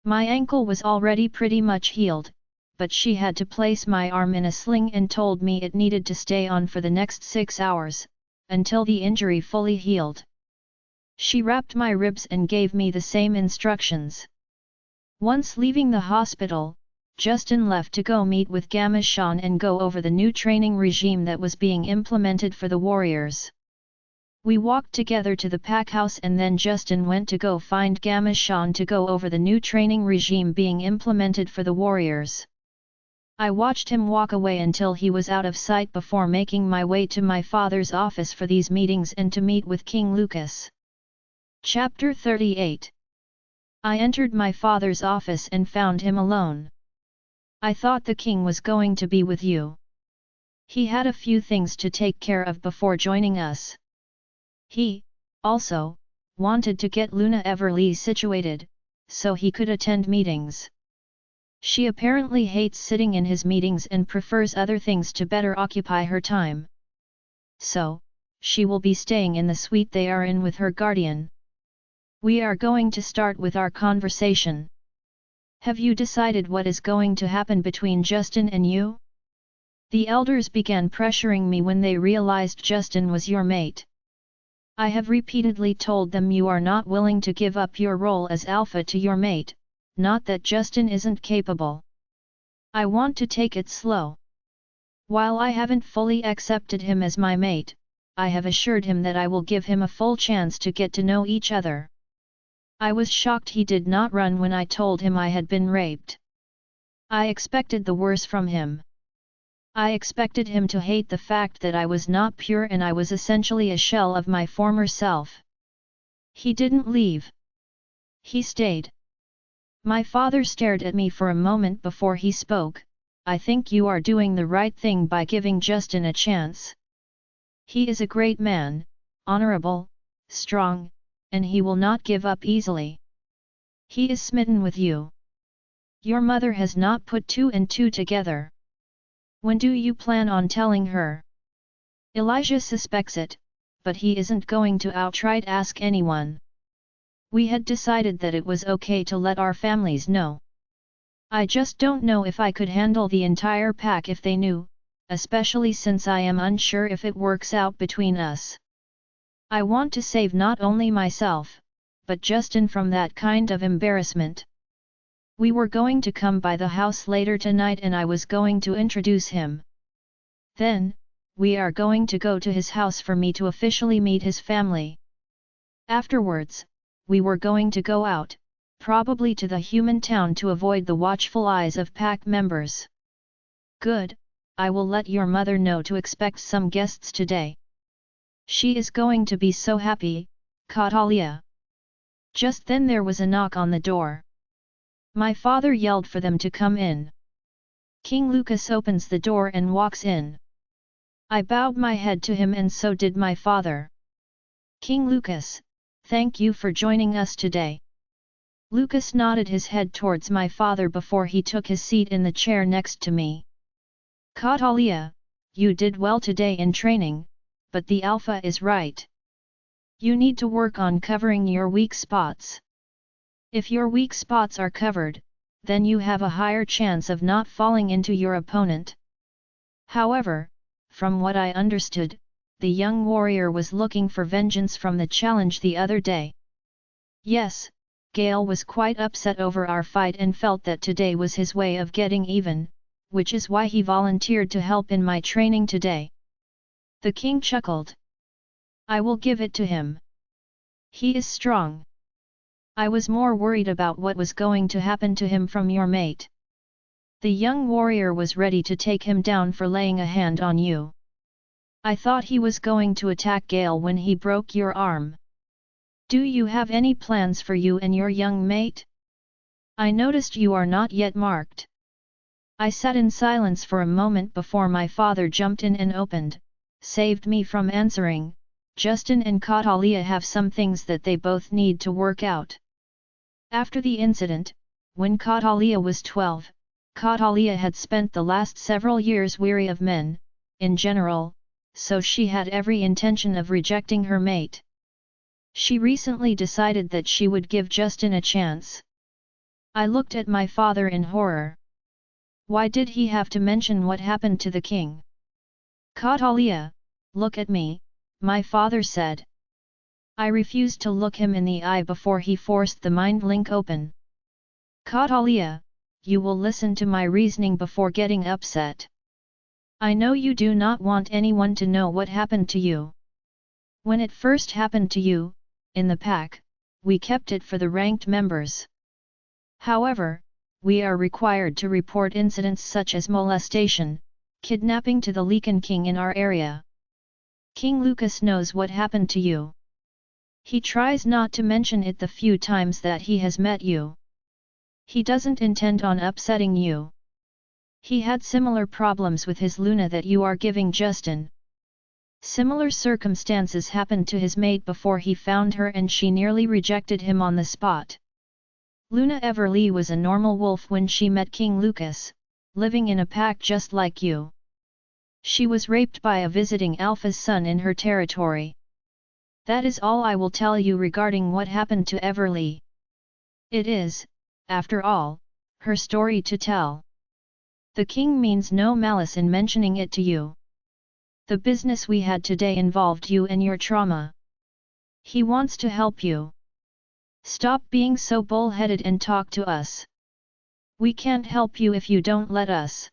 My ankle was already pretty much healed, but she had to place my arm in a sling and told me it needed to stay on for the next 6 hours, until the injury fully healed. She wrapped my ribs and gave me the same instructions. Once leaving the hospital, Justin left to go meet with Gamashan and go over the new training regime that was being implemented for the warriors. We walked together to the pack house and then Justin went to go find Gamashan to go over the new training regime being implemented for the warriors. I watched him walk away until he was out of sight before making my way to my father's office for these meetings and to meet with King Lucas. Chapter 38. I entered my father's office and found him alone. I thought the king was going to be with you. He had a few things to take care of before joining us. He, also, wanted to get Luna Everly situated, so he could attend meetings. She apparently hates sitting in his meetings and prefers other things to better occupy her time. So, she will be staying in the suite they are in with her guardian. We are going to start with our conversation. Have you decided what is going to happen between Justin and you? The elders began pressuring me when they realized Justin was your mate. I have repeatedly told them you are not willing to give up your role as alpha to your mate, not that Justin isn't capable. I want to take it slow. While I haven't fully accepted him as my mate, I have assured him that I will give him a full chance to get to know each other. I was shocked he did not run when I told him I had been raped. I expected the worst from him. I expected him to hate the fact that I was not pure and I was essentially a shell of my former self. He didn't leave. He stayed. My father stared at me for a moment before he spoke. I think you are doing the right thing by giving Justin a chance. He is a great man, honorable, strong, and he will not give up easily. He is smitten with you. Your mother has not put two and two together. When do you plan on telling her? Elijah suspects it, but he isn't going to outright ask anyone. We had decided that it was okay to let our families know. I just don't know if I could handle the entire pack if they knew, especially since I am unsure if it works out between us. I want to save not only myself, but Justin from that kind of embarrassment. We were going to come by the house later tonight and I was going to introduce him. Then, we are going to go to his house for me to officially meet his family. Afterwards, we were going to go out, probably to the human town to avoid the watchful eyes of pack members. Good, I will let your mother know to expect some guests today. She is going to be so happy, Catalia. Just then there was a knock on the door. My father yelled for them to come in. King Lucas opens the door and walks in. I bowed my head to him and so did my father. King Lucas, thank you for joining us today. Lucas nodded his head towards my father before he took his seat in the chair next to me. Catalia, you did well today in training, but the alpha is right. You need to work on covering your weak spots. If your weak spots are covered, then you have a higher chance of not falling into your opponent. However, from what I understood, the young warrior was looking for vengeance from the challenge the other day. Yes, Gale was quite upset over our fight and felt that today was his way of getting even, which is why he volunteered to help in my training today. The king chuckled. I will give it to him. He is strong. I was more worried about what was going to happen to him from your mate. The young warrior was ready to take him down for laying a hand on you. I thought he was going to attack Gale when he broke your arm. Do you have any plans for you and your young mate? I noticed you are not yet marked. I sat in silence for a moment before my father jumped in and saved me from answering. Justin and Catalia have some things that they both need to work out. After the incident, when Catalia was 12, Catalia had spent the last several years weary of men, in general, so she had every intention of rejecting her mate. She recently decided that she would give Justin a chance. I looked at my father in horror. Why did he have to mention what happened to the king? Catalia, look at me, my father said. I refused to look him in the eye before he forced the mind link open. Catalia, you will listen to my reasoning before getting upset. I know you do not want anyone to know what happened to you. When it first happened to you, in the pack, we kept it for the ranked members. However, we are required to report incidents such as molestation, kidnapping to the Leakin King in our area. King Lucas knows what happened to you. He tries not to mention it the few times that he has met you. He doesn't intend on upsetting you. He had similar problems with his Luna that you are giving Justin. Similar circumstances happened to his mate before he found her and she nearly rejected him on the spot. Luna Everly was a normal wolf when she met King Lucas, living in a pack just like you. She was raped by a visiting alpha's son in her territory. That is all I will tell you regarding what happened to Everly. It is, after all, her story to tell. The king means no malice in mentioning it to you. The business we had today involved you and your trauma. He wants to help you. Stop being so bullheaded and talk to us. We can't help you if you don't let us.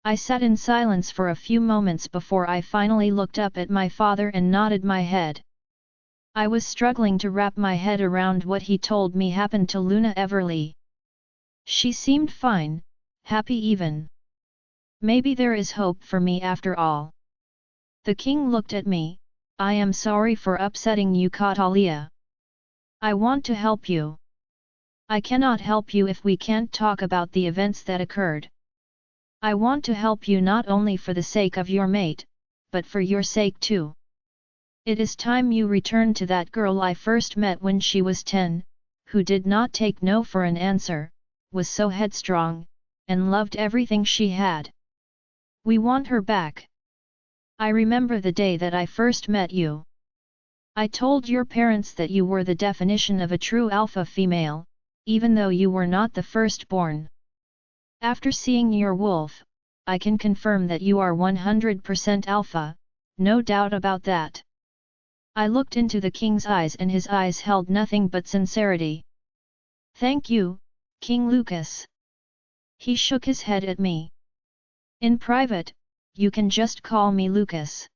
I sat in silence for a few moments before I finally looked up at my father and nodded my head. I was struggling to wrap my head around what he told me happened to Luna Everly. She seemed fine, happy even. Maybe there is hope for me after all. The king looked at me. I am sorry for upsetting you, Catalia. I want to help you. I cannot help you if we can't talk about the events that occurred. I want to help you not only for the sake of your mate, but for your sake too. It is time you return to that girl I first met when she was 10, who did not take no for an answer, was so headstrong, and loved everything she had. We want her back. I remember the day that I first met you. I told your parents that you were the definition of a true alpha female, even though you were not the firstborn. After seeing your wolf, I can confirm that you are 100% alpha, no doubt about that. I looked into the king's eyes and his eyes held nothing but sincerity. Thank you, King Lucas. He shook his head at me. In private, you can just call me Lucas.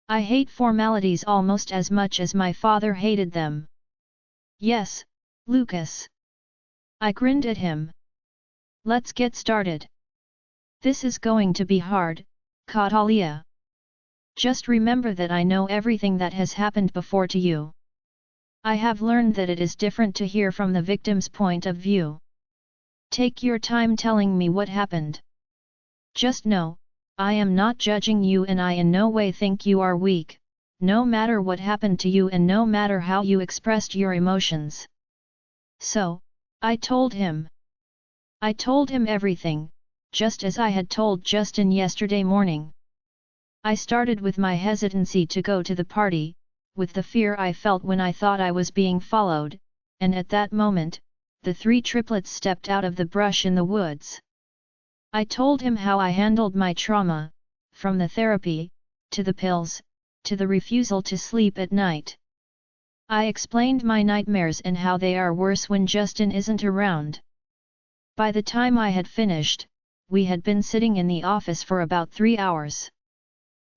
I hate formalities almost as much as my father hated them. Yes, Lucas. I grinned at him. Let's get started. This is going to be hard, Catalia. Just remember that I know everything that has happened before to you. I have learned that it is different to hear from the victim's point of view. Take your time telling me what happened. Just know, I am not judging you and I in no way think you are weak, no matter what happened to you and no matter how you expressed your emotions. So, I told him. I told him everything, just as I had told Justin yesterday morning. I started with my hesitancy to go to the party, with the fear I felt when I thought I was being followed, and at that moment, the three triplets stepped out of the brush in the woods. I told him how I handled my trauma, from the therapy, to the pills, to the refusal to sleep at night. I explained my nightmares and how they are worse when Justin isn't around. By the time I had finished, we had been sitting in the office for about 3 hours.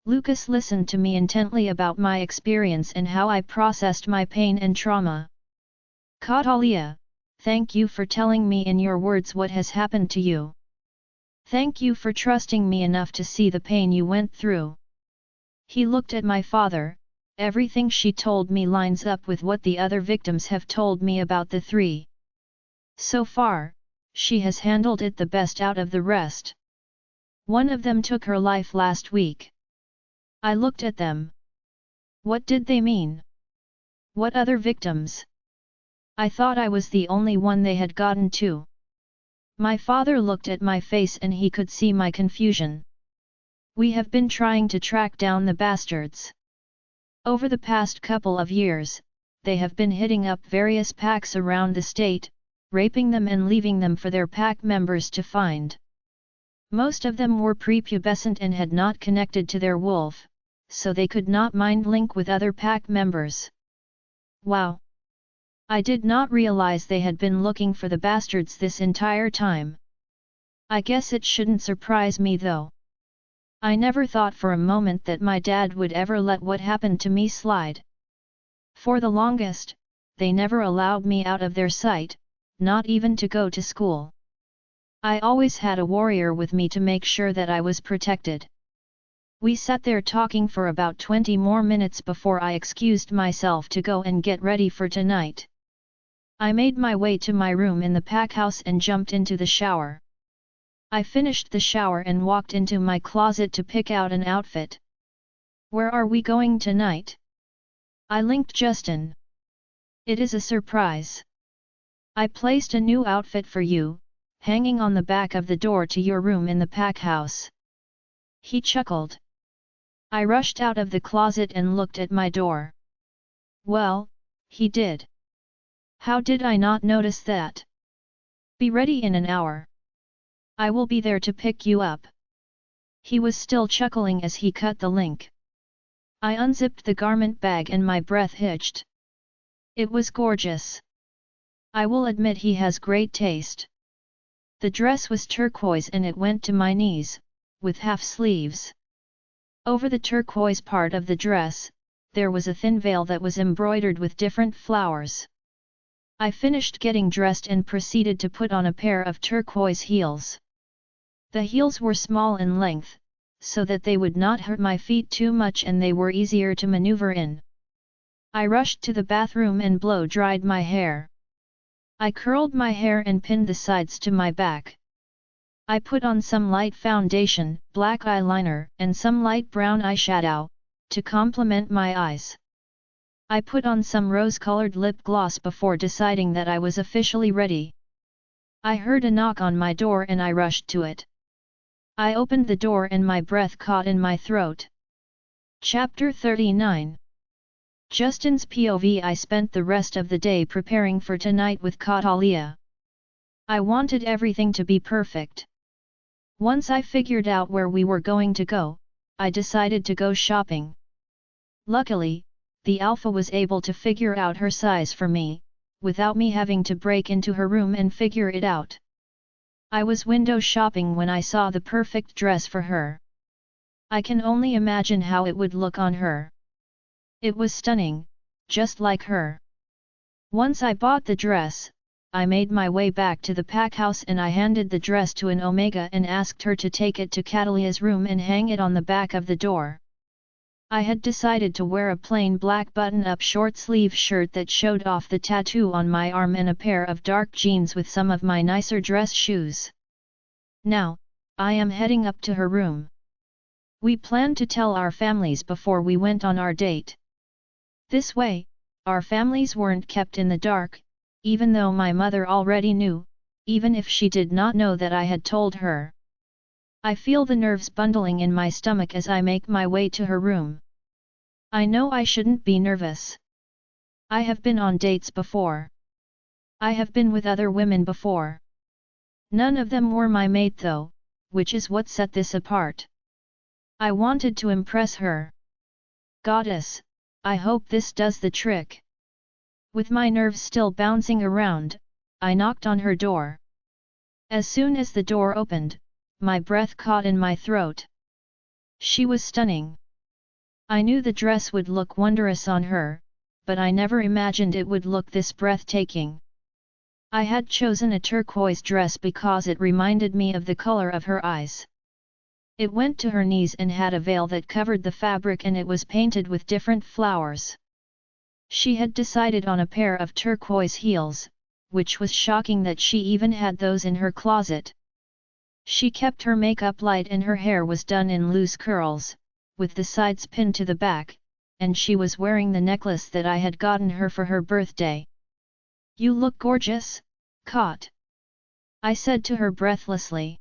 Lucas listened to me intently about my experience and how I processed my pain and trauma. Catalia, thank you for telling me in your words what has happened to you. Thank you for trusting me enough to see the pain you went through. He looked at my father. Everything she told me lines up with what the other victims have told me about the three. So far, she has handled it the best out of the rest. One of them took her life last week. I looked at them. What did they mean? What other victims? I thought I was the only one they had gotten to. My father looked at my face and he could see my confusion. We have been trying to track down the bastards. Over the past couple of years, they have been hitting up various packs around the state, raping them and leaving them for their pack members to find. Most of them were prepubescent and had not connected to their wolf, so they could not mind link with other pack members. Wow! I did not realize they had been looking for the bastards this entire time. I guess it shouldn't surprise me though. I never thought for a moment that my dad would ever let what happened to me slide. For the longest, they never allowed me out of their sight, not even to go to school. I always had a warrior with me to make sure that I was protected. We sat there talking for about 20 more minutes before I excused myself to go and get ready for tonight. I made my way to my room in the pack house and jumped into the shower. I finished the shower and walked into my closet to pick out an outfit. Where are we going tonight? I linked Justin. It is a surprise. I placed a new outfit for you, hanging on the back of the door to your room in the pack house. He chuckled. I rushed out of the closet and looked at my door. Well, he did. How did I not notice that? Be ready in an hour. I will be there to pick you up. He was still chuckling as he cut the link. I unzipped the garment bag and my breath hitched. It was gorgeous. I will admit he has great taste. The dress was turquoise and it went to my knees, with half sleeves. Over the turquoise part of the dress, there was a thin veil that was embroidered with different flowers. I finished getting dressed and proceeded to put on a pair of turquoise heels. The heels were small in length, so that they would not hurt my feet too much and they were easier to maneuver in. I rushed to the bathroom and blow-dried my hair. I curled my hair and pinned the sides to my back. I put on some light foundation, black eyeliner, and some light brown eyeshadow, to complement my eyes. I put on some rose-colored lip gloss before deciding that I was officially ready. I heard a knock on my door and I rushed to it. I opened the door and my breath caught in my throat. Chapter 39. Justin's POV. I spent the rest of the day preparing for tonight with Catalia. I wanted everything to be perfect. Once I figured out where we were going to go, I decided to go shopping. Luckily, the Alpha was able to figure out her size for me, without me having to break into her room and figure it out. I was window shopping when I saw the perfect dress for her. I can only imagine how it would look on her. It was stunning, just like her. Once I bought the dress, I made my way back to the pack house and I handed the dress to an Omega and asked her to take it to Catalia's room and hang it on the back of the door. I had decided to wear a plain black button-up short-sleeve shirt that showed off the tattoo on my arm and a pair of dark jeans with some of my nicer dress shoes. Now, I am heading up to her room. We planned to tell our families before we went on our date. This way, our families weren't kept in the dark, even though my mother already knew, even if she did not know that I had told her. I feel the nerves bundling in my stomach as I make my way to her room. I know I shouldn't be nervous. I have been on dates before. I have been with other women before. None of them were my mate though, which is what set this apart. I wanted to impress her. Goddess, I hope this does the trick. With my nerves still bouncing around, I knocked on her door. As soon as the door opened, my breath caught in my throat. She was stunning. I knew the dress would look wondrous on her, but I never imagined it would look this breathtaking. I had chosen a turquoise dress because it reminded me of the color of her eyes. It went to her knees and had a veil that covered the fabric and it was painted with different flowers. She had decided on a pair of turquoise heels, which was shocking that she even had those in her closet. She kept her makeup light and her hair was done in loose curls, with the sides pinned to the back, and she was wearing the necklace that I had gotten her for her birthday. "You look gorgeous, Kat," I said to her breathlessly.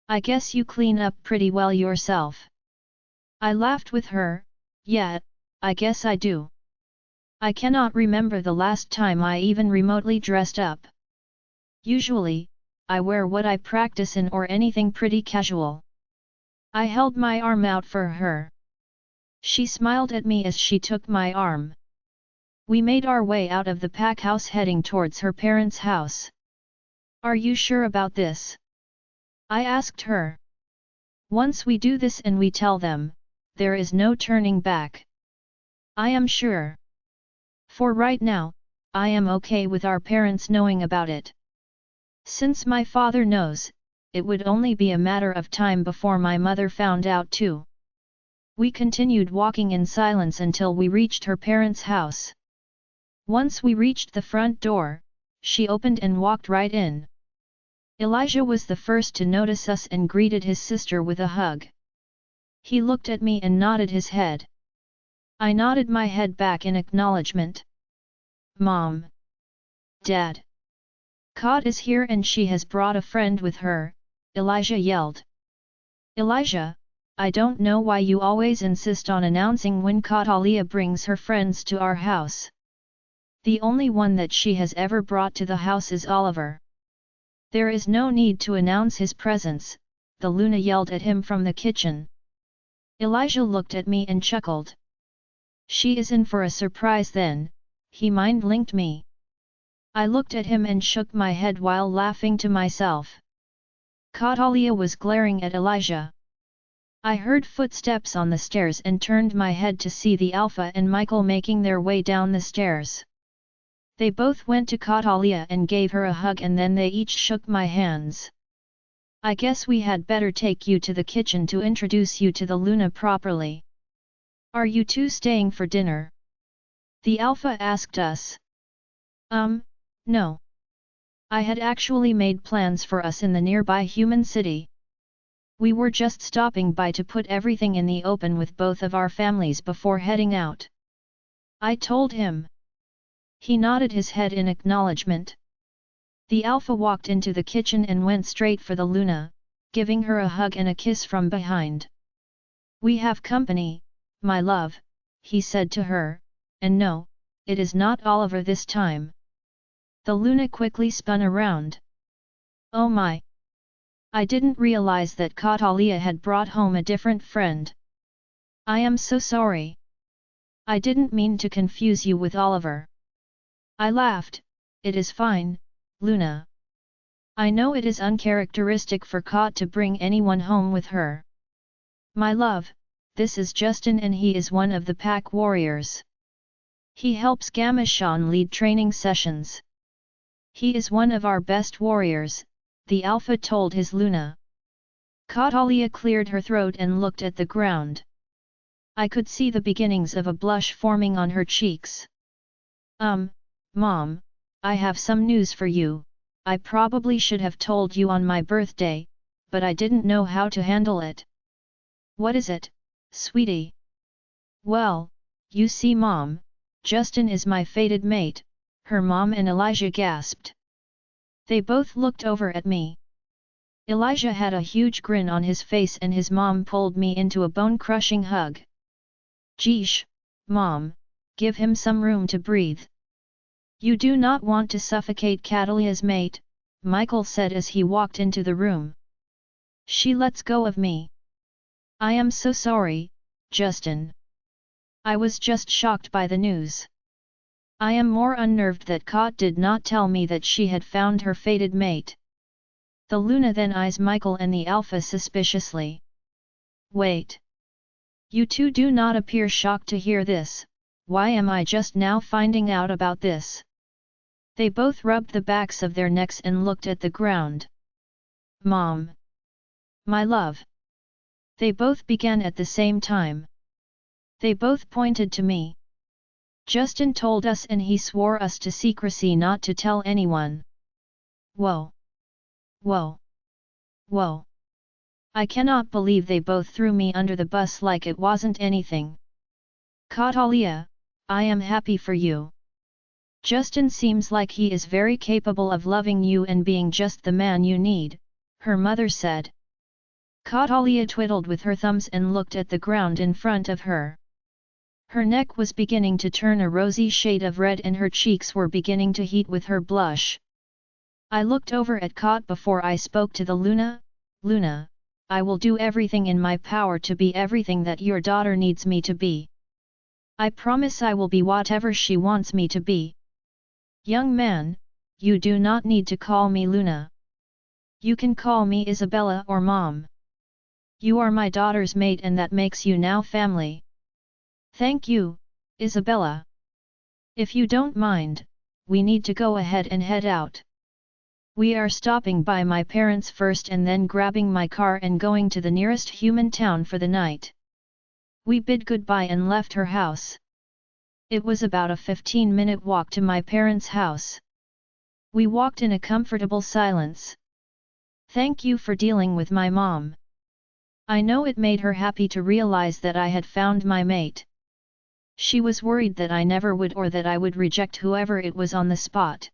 "I guess you clean up pretty well yourself." I laughed with her. "Yeah, I guess I do. I cannot remember the last time I even remotely dressed up. Usually, I wear what I practice in or anything pretty casual." I held my arm out for her. She smiled at me as she took my arm. We made our way out of the pack house heading towards her parents' house. "Are you sure about this?" I asked her. "Once we do this and we tell them, there is no turning back." "I am sure. For right now, I am okay with our parents knowing about it. Since my father knows, it would only be a matter of time before my mother found out too." We continued walking in silence until we reached her parents' house. Once we reached the front door, she opened and walked right in. Elijah was the first to notice us and greeted his sister with a hug. He looked at me and nodded his head. I nodded my head back in acknowledgement. "Mom! Dad! Kat is here and she has brought a friend with her," Elijah yelled. "Elijah, I don't know why you always insist on announcing when Catalia brings her friends to our house. The only one that she has ever brought to the house is Oliver. There is no need to announce his presence," the Luna yelled at him from the kitchen. Elijah looked at me and chuckled. "She is in for a surprise then," he mind-linked me. I looked at him and shook my head while laughing to myself. Catalia was glaring at Elijah. I heard footsteps on the stairs and turned my head to see the Alpha and Michael making their way down the stairs. They both went to Catalia and gave her a hug and then they each shook my hands. "I guess we had better take you to the kitchen to introduce you to the Luna properly. Are you two staying for dinner?" the Alpha asked us. No. I had actually made plans for us in the nearby human city. We were just stopping by to put everything in the open with both of our families before heading out. I told him. He nodded his head in acknowledgement. The Alpha walked into the kitchen and went straight for the Luna, giving her a hug and a kiss from behind. We have company, my love, he said to her, and no, it is not Oliver this time. The Luna quickly spun around. Oh my! I didn't realize that Catalia had brought home a different friend. I am so sorry. I didn't mean to confuse you with Oliver. I laughed. It is fine, Luna. I know it is uncharacteristic for Kat to bring anyone home with her. My love, this is Justin and he is one of the pack warriors. He helps Gamashan lead training sessions. He is one of our best warriors, the Alpha told his Luna. Catalia cleared her throat and looked at the ground. I could see the beginnings of a blush forming on her cheeks. Mom, I have some news for you. I probably should have told you on my birthday, but I didn't know how to handle it. What is it, sweetie? Well, you see Mom, Justin is my fated mate, her mom and Elijah gasped. They both looked over at me. Elijah had a huge grin on his face and his mom pulled me into a bone-crushing hug. Geesh, Mom, give him some room to breathe. You do not want to suffocate Catalia's mate, Michael said as he walked into the room. She lets go of me. I am so sorry, Justin. I was just shocked by the news. I am more unnerved that Kat did not tell me that she had found her fated mate. The Luna then eyes Michael and the Alpha suspiciously. Wait. You two do not appear shocked to hear this. Why am I just now finding out about this? They both rubbed the backs of their necks and looked at the ground. Mom. My love. They both began at the same time. They both pointed to me. Justin told us and he swore us to secrecy not to tell anyone. Whoa. Whoa. Whoa. I cannot believe they both threw me under the bus like it wasn't anything. Catalia, I am happy for you. Justin seems like he is very capable of loving you and being just the man you need, her mother said. Catalia twiddled with her thumbs and looked at the ground in front of her. Her neck was beginning to turn a rosy shade of red and her cheeks were beginning to heat with her blush. I looked over at Kat before I spoke to the Luna. Luna, I will do everything in my power to be everything that your daughter needs me to be. I promise I will be whatever she wants me to be. Young man, you do not need to call me Luna. You can call me Isabella or Mom. You are my daughter's mate and that makes you now family. Thank you, Isabella. If you don't mind, we need to go ahead and head out. We are stopping by my parents first and then grabbing my car and going to the nearest human town for the night. We bid goodbye and left her house. It was about a 15-minute walk to my parents' house. We walked in a comfortable silence. Thank you for dealing with my mom. I know it made her happy to realize that I had found my mate. She was worried that I never would or that I would reject whoever it was on the spot.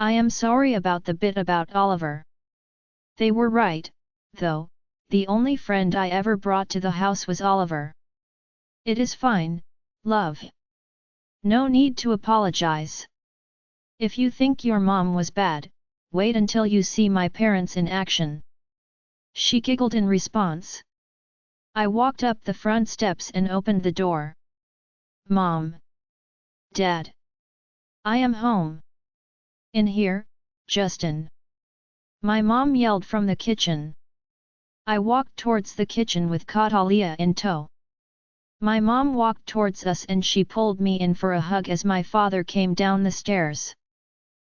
I am sorry about the bit about Oliver. They were right, though, the only friend I ever brought to the house was Oliver. It is fine, love. No need to apologize. If you think your mom was bad, wait until you see my parents in action. She giggled in response. I walked up the front steps and opened the door. Mom. Dad. I am home. In here, Justin. My mom yelled from the kitchen. I walked towards the kitchen with Catalia in tow. My mom walked towards us and she pulled me in for a hug as my father came down the stairs.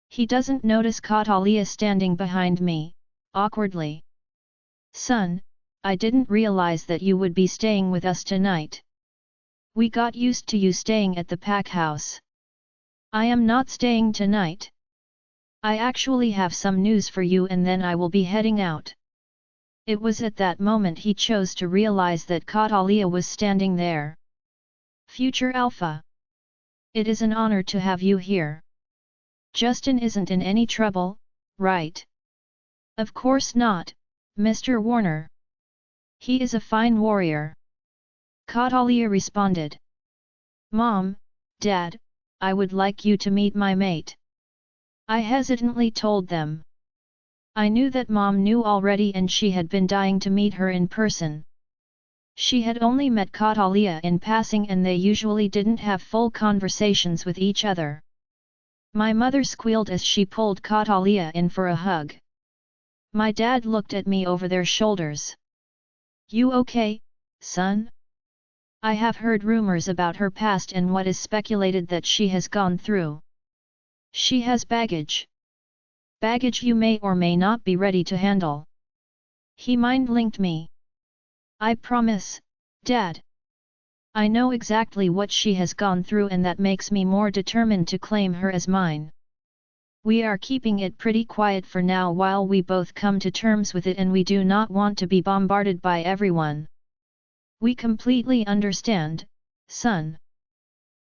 He doesn't notice Catalia standing behind me, awkwardly. Son, I didn't realize that you would be staying with us tonight. We got used to you staying at the pack house. I am not staying tonight. I actually have some news for you and then I will be heading out. It was at that moment he chose to realize that Catalia was standing there. Future Alpha. It is an honor to have you here. Justin isn't in any trouble, right? Of course not, Mr. Warner. He is a fine warrior. Catalia responded. Mom, Dad, I would like you to meet my mate. I hesitantly told them. I knew that Mom knew already and she had been dying to meet her in person. She had only met Catalia in passing and they usually didn't have full conversations with each other. My mother squealed as she pulled Catalia in for a hug. My dad looked at me over their shoulders. You okay, son? I have heard rumors about her past and what is speculated that she has gone through. She has baggage. Baggage you may or may not be ready to handle. He mind-linked me. I promise, Dad. I know exactly what she has gone through and that makes me more determined to claim her as mine. We are keeping it pretty quiet for now while we both come to terms with it and we do not want to be bombarded by everyone. We completely understand, son.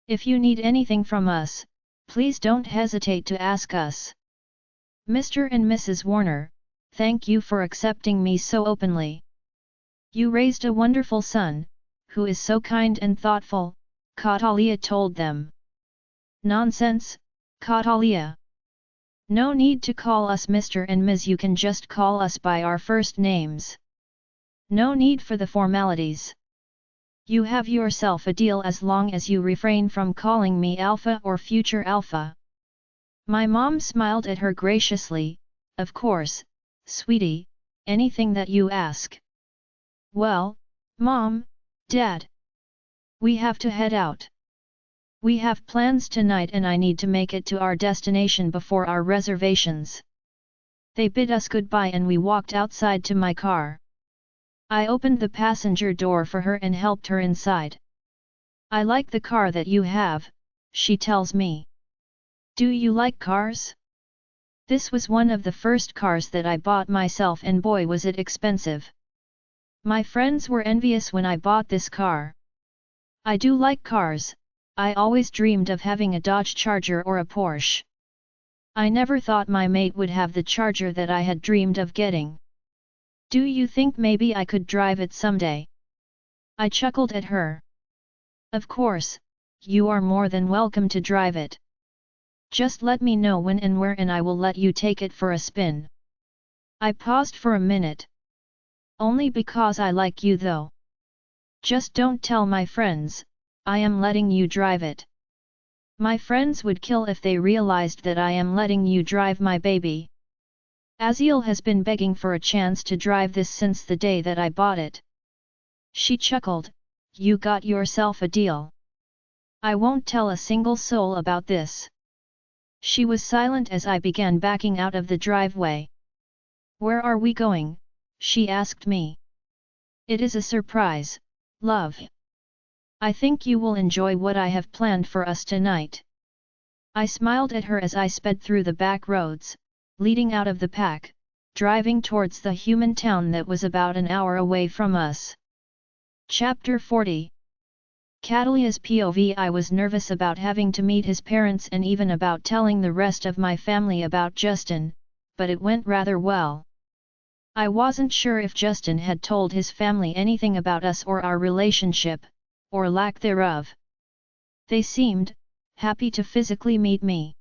If you need anything from us, please don't hesitate to ask us. Mr. and Mrs. Warner, thank you for accepting me so openly. You raised a wonderful son, who is so kind and thoughtful, Catalia told them. Nonsense, Catalia. No need to call us Mr. and Ms. You can just call us by our first names. No need for the formalities. You have yourself a deal as long as you refrain from calling me Alpha or Future Alpha. My mom smiled at her graciously, of course, sweetie, anything that you ask. Well, Mom, Dad. We have to head out. We have plans tonight and I need to make it to our destination before our reservations. They bid us goodbye and we walked outside to my car. I opened the passenger door for her and helped her inside. I like the car that you have, she tells me. Do you like cars? This was one of the first cars that I bought myself and boy was it expensive. My friends were envious when I bought this car. I do like cars. I always dreamed of having a Dodge Charger or a Porsche. I never thought my mate would have the Charger that I had dreamed of getting. Do you think maybe I could drive it someday? I chuckled at her. Of course, you are more than welcome to drive it. Just let me know when and where and I will let you take it for a spin. I paused for a minute. Only because I like you though. Just don't tell my friends, I am letting you drive it. My friends would kill if they realized that I am letting you drive my baby. Aziel has been begging for a chance to drive this since the day that I bought it. She chuckled, you got yourself a deal. I won't tell a single soul about this. She was silent as I began backing out of the driveway. Where are we going? She asked me. It is a surprise, love. I think you will enjoy what I have planned for us tonight. I smiled at her as I sped through the back roads, leading out of the pack, driving towards the human town that was about an hour away from us. Chapter 40. Catalia's POV. I was nervous about having to meet his parents and even about telling the rest of my family about Justin, but it went rather well. I wasn't sure if Justin had told his family anything about us or our relationship, or lack thereof. They seemed happy to physically meet me.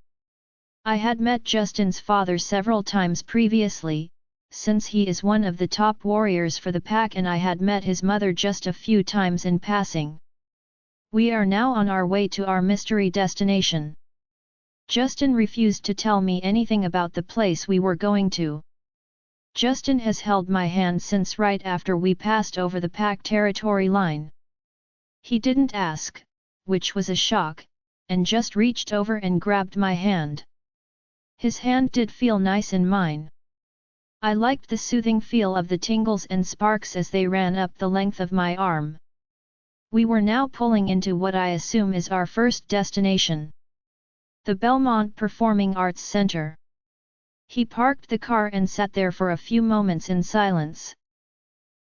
I had met Justin's father several times previously, since he is one of the top warriors for the pack, and I had met his mother just a few times in passing. We are now on our way to our mystery destination. Justin refused to tell me anything about the place we were going to. Justin has held my hand since right after we passed over the pack territory line. He didn't ask, which was a shock, and just reached over and grabbed my hand. His hand did feel nice in mine. I liked the soothing feel of the tingles and sparks as they ran up the length of my arm. We were now pulling into what I assume is our first destination. The Belmont Performing Arts Center. He parked the car and sat there for a few moments in silence.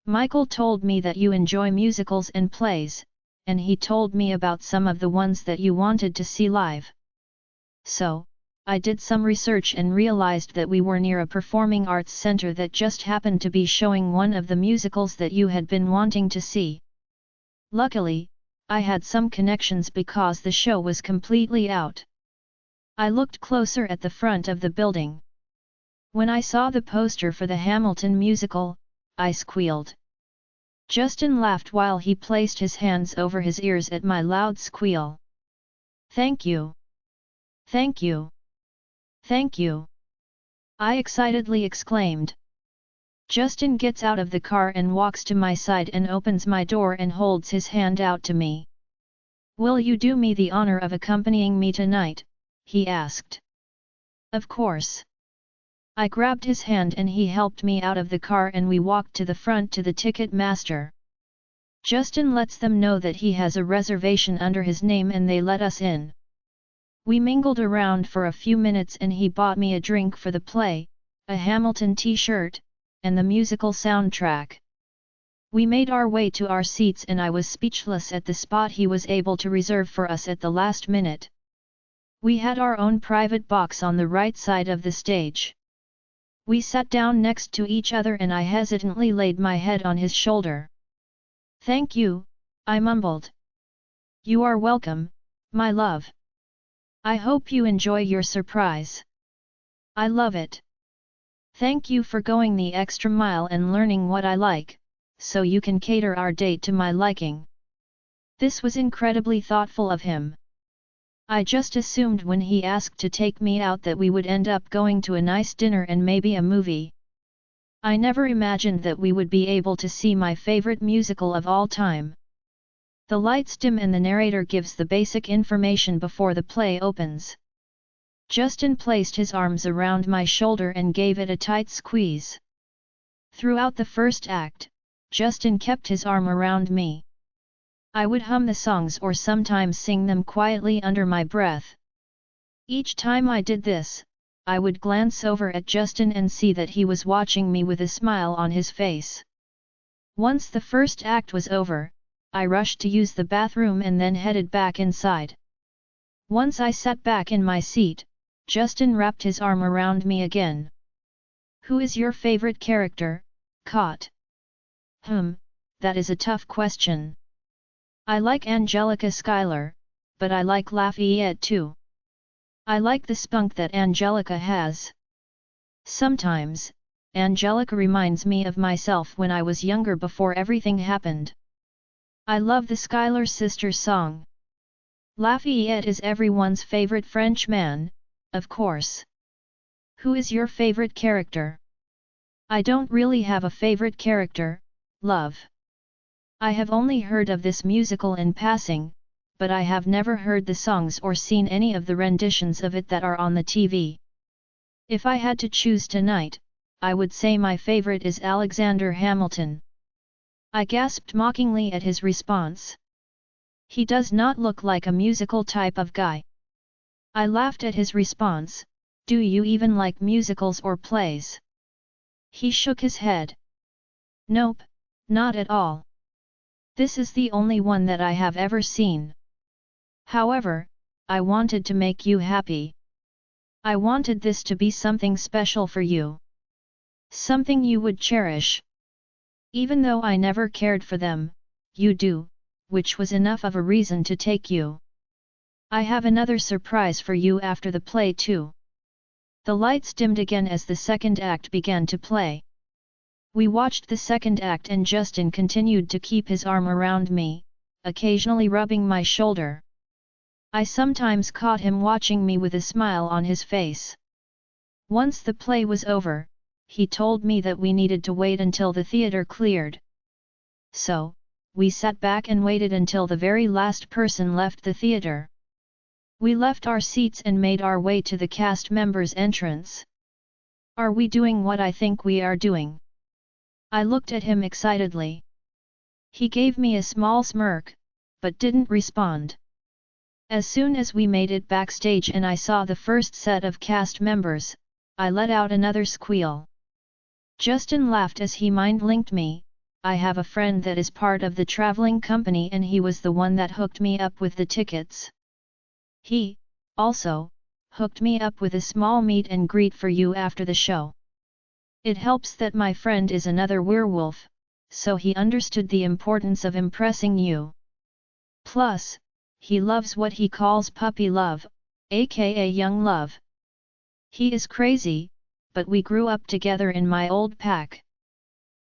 Michael told me that you enjoy musicals and plays, and he told me about some of the ones that you wanted to see live. So, I did some research and realized that we were near a performing arts center that just happened to be showing one of the musicals that you had been wanting to see. Luckily, I had some connections because the show was completely out. I looked closer at the front of the building. When I saw the poster for the Hamilton musical, I squealed. Justin laughed while he placed his hands over his ears at my loud squeal. "Thank you! Thank you! Thank you!" I excitedly exclaimed. Justin gets out of the car and walks to my side and opens my door and holds his hand out to me. "Will you do me the honor of accompanying me tonight?" he asked. "Of course." I grabbed his hand and he helped me out of the car and we walked to the front to the ticket master. Justin lets them know that he has a reservation under his name and they let us in. We mingled around for a few minutes and he bought me a drink for the play, a Hamilton t-shirt, and the musical soundtrack. We made our way to our seats and I was speechless at the spot he was able to reserve for us at the last minute. We had our own private box on the right side of the stage. We sat down next to each other and I hesitantly laid my head on his shoulder. "Thank you," I mumbled. "You are welcome, my love. I hope you enjoy your surprise." "I love it. Thank you for going the extra mile and learning what I like, so you can cater our date to my liking." This was incredibly thoughtful of him. I just assumed when he asked to take me out that we would end up going to a nice dinner and maybe a movie. I never imagined that we would be able to see my favorite musical of all time. The lights dim and the narrator gives the basic information before the play opens. Justin placed his arms around my shoulder and gave it a tight squeeze. Throughout the first act, Justin kept his arm around me. I would hum the songs or sometimes sing them quietly under my breath. Each time I did this, I would glance over at Justin and see that he was watching me with a smile on his face. Once the first act was over, I rushed to use the bathroom and then headed back inside. Once I sat back in my seat, Justin wrapped his arm around me again. "Who is your favorite character, Cot?" That is a tough question. I like Angelica Schuyler, but I like Lafayette too. I like the spunk that Angelica has. Sometimes, Angelica reminds me of myself when I was younger before everything happened. I love the Schuyler Sisters song. Lafayette is everyone's favorite Frenchman, of course. Who is your favorite character? I don't really have a favorite character, love. I have only heard of this musical in passing, but I have never heard the songs or seen any of the renditions of it that are on the TV. If I had to choose tonight, I would say my favorite is Alexander Hamilton. I gasped mockingly at his response. He does not look like a musical type of guy. I laughed at his response. "Do you even like musicals or plays?" He shook his head. "Nope, not at all. This is the only one that I have ever seen. However, I wanted to make you happy. I wanted this to be something special for you. Something you would cherish. Even though I never cared for them, you do, which was enough of a reason to take you. I have another surprise for you after the play too." The lights dimmed again as the second act began to play. We watched the second act and Justin continued to keep his arm around me, occasionally rubbing my shoulder. I sometimes caught him watching me with a smile on his face. Once the play was over, he told me that we needed to wait until the theater cleared. So, we sat back and waited until the very last person left the theater. We left our seats and made our way to the cast members' entrance. "Are we doing what I think we are doing?" I looked at him excitedly. He gave me a small smirk, but didn't respond. As soon as we made it backstage and I saw the first set of cast members, I let out another squeal. Justin laughed as he mind-linked me. I have a friend that is part of the traveling company and he was the one that hooked me up with the tickets. He, also, hooked me up with a small meet and greet for you after the show. It helps that my friend is another werewolf, so he understood the importance of impressing you. Plus, he loves what he calls puppy love, aka young love. He is crazy, but we grew up together in my old pack.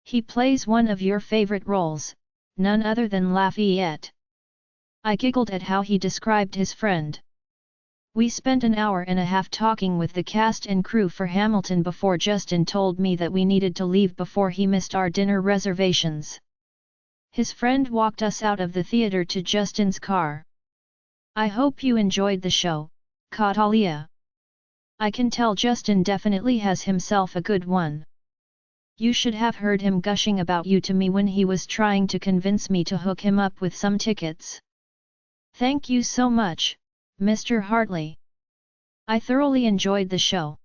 He plays one of your favorite roles, none other than Lafayette. I giggled at how he described his friend. We spent an hour and a half talking with the cast and crew for Hamilton before Justin told me that we needed to leave before he missed our dinner reservations. His friend walked us out of the theater to Justin's car. I hope you enjoyed the show, Catalia. I can tell Justin definitely has himself a good one. You should have heard him gushing about you to me when he was trying to convince me to hook him up with some tickets. Thank you so much, Mr. Hartley. I thoroughly enjoyed the show.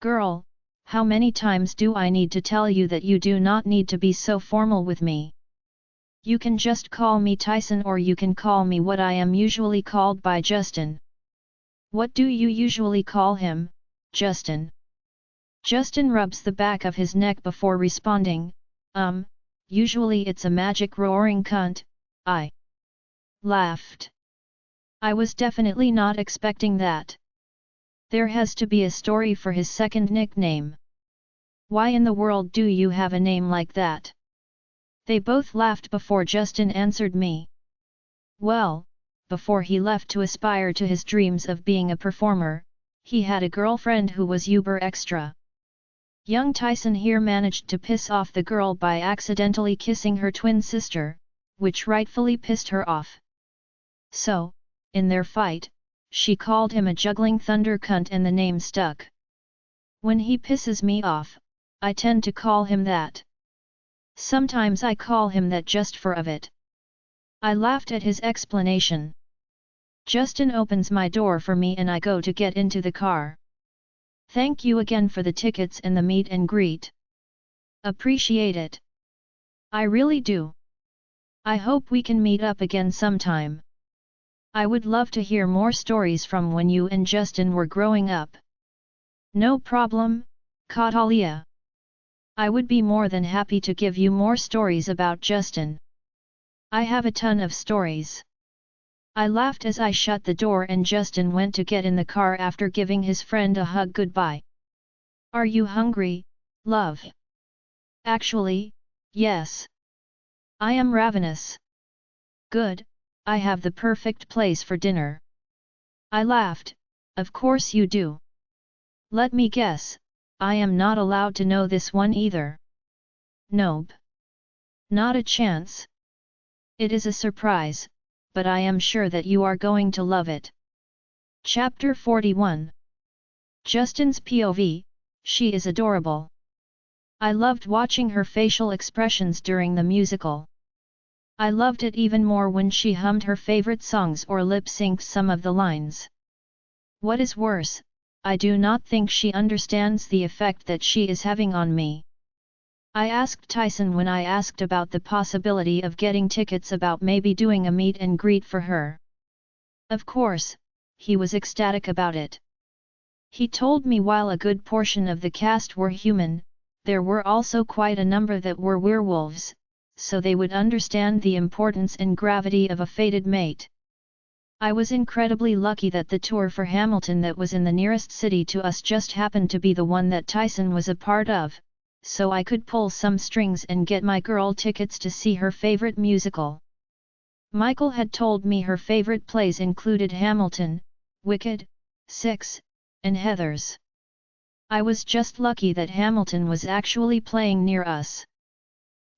Girl, how many times do I need to tell you that you do not need to be so formal with me? You can just call me Tyson or you can call me what I am usually called by Justin. What do you usually call him, Justin? Justin rubs the back of his neck before responding, usually it's a magic roaring cunt. I laughed. I was definitely not expecting that. There has to be a story for his second nickname. Why in the world do you have a name like that? They both laughed before Justin answered me. Well, before he left to aspire to his dreams of being a performer, he had a girlfriend who was uber extra. Young Tyson here managed to piss off the girl by accidentally kissing her twin sister, which rightfully pissed her off. So, in their fight, she called him a juggling thunder cunt and the name stuck. When he pisses me off, I tend to call him that. Sometimes I call him that just for of it. I laughed at his explanation. Justin opens my door for me and I go to get into the car. Thank you again for the tickets and the meet and greet. Appreciate it. I really do. I hope we can meet up again sometime. I would love to hear more stories from when you and Justin were growing up. No problem, Catalia. I would be more than happy to give you more stories about Justin. I have a ton of stories. I laughed as I shut the door and Justin went to get in the car after giving his friend a hug goodbye. Are you hungry, love? Actually, yes. I am ravenous. Good, I have the perfect place for dinner. I laughed, of course you do. Let me guess, I am not allowed to know this one either. Nope. Not a chance. It is a surprise, but I am sure that you are going to love it. Chapter 41. Justin's POV, she is adorable. I loved watching her facial expressions during the musical. I loved it even more when she hummed her favorite songs or lip-synced some of the lines. What is worse, I do not think she understands the effect that she is having on me. I asked Tyson when I asked about the possibility of getting tickets about maybe doing a meet and greet for her. Of course, he was ecstatic about it. He told me while a good portion of the cast were human, there were also quite a number that were werewolves, so they would understand the importance and gravity of a fated mate. I was incredibly lucky that the tour for Hamilton that was in the nearest city to us just happened to be the one that Tyson was a part of, so I could pull some strings and get my girl tickets to see her favorite musical. Michael had told me her favorite plays included Hamilton, Wicked, Six, and Heathers. I was just lucky that Hamilton was actually playing near us.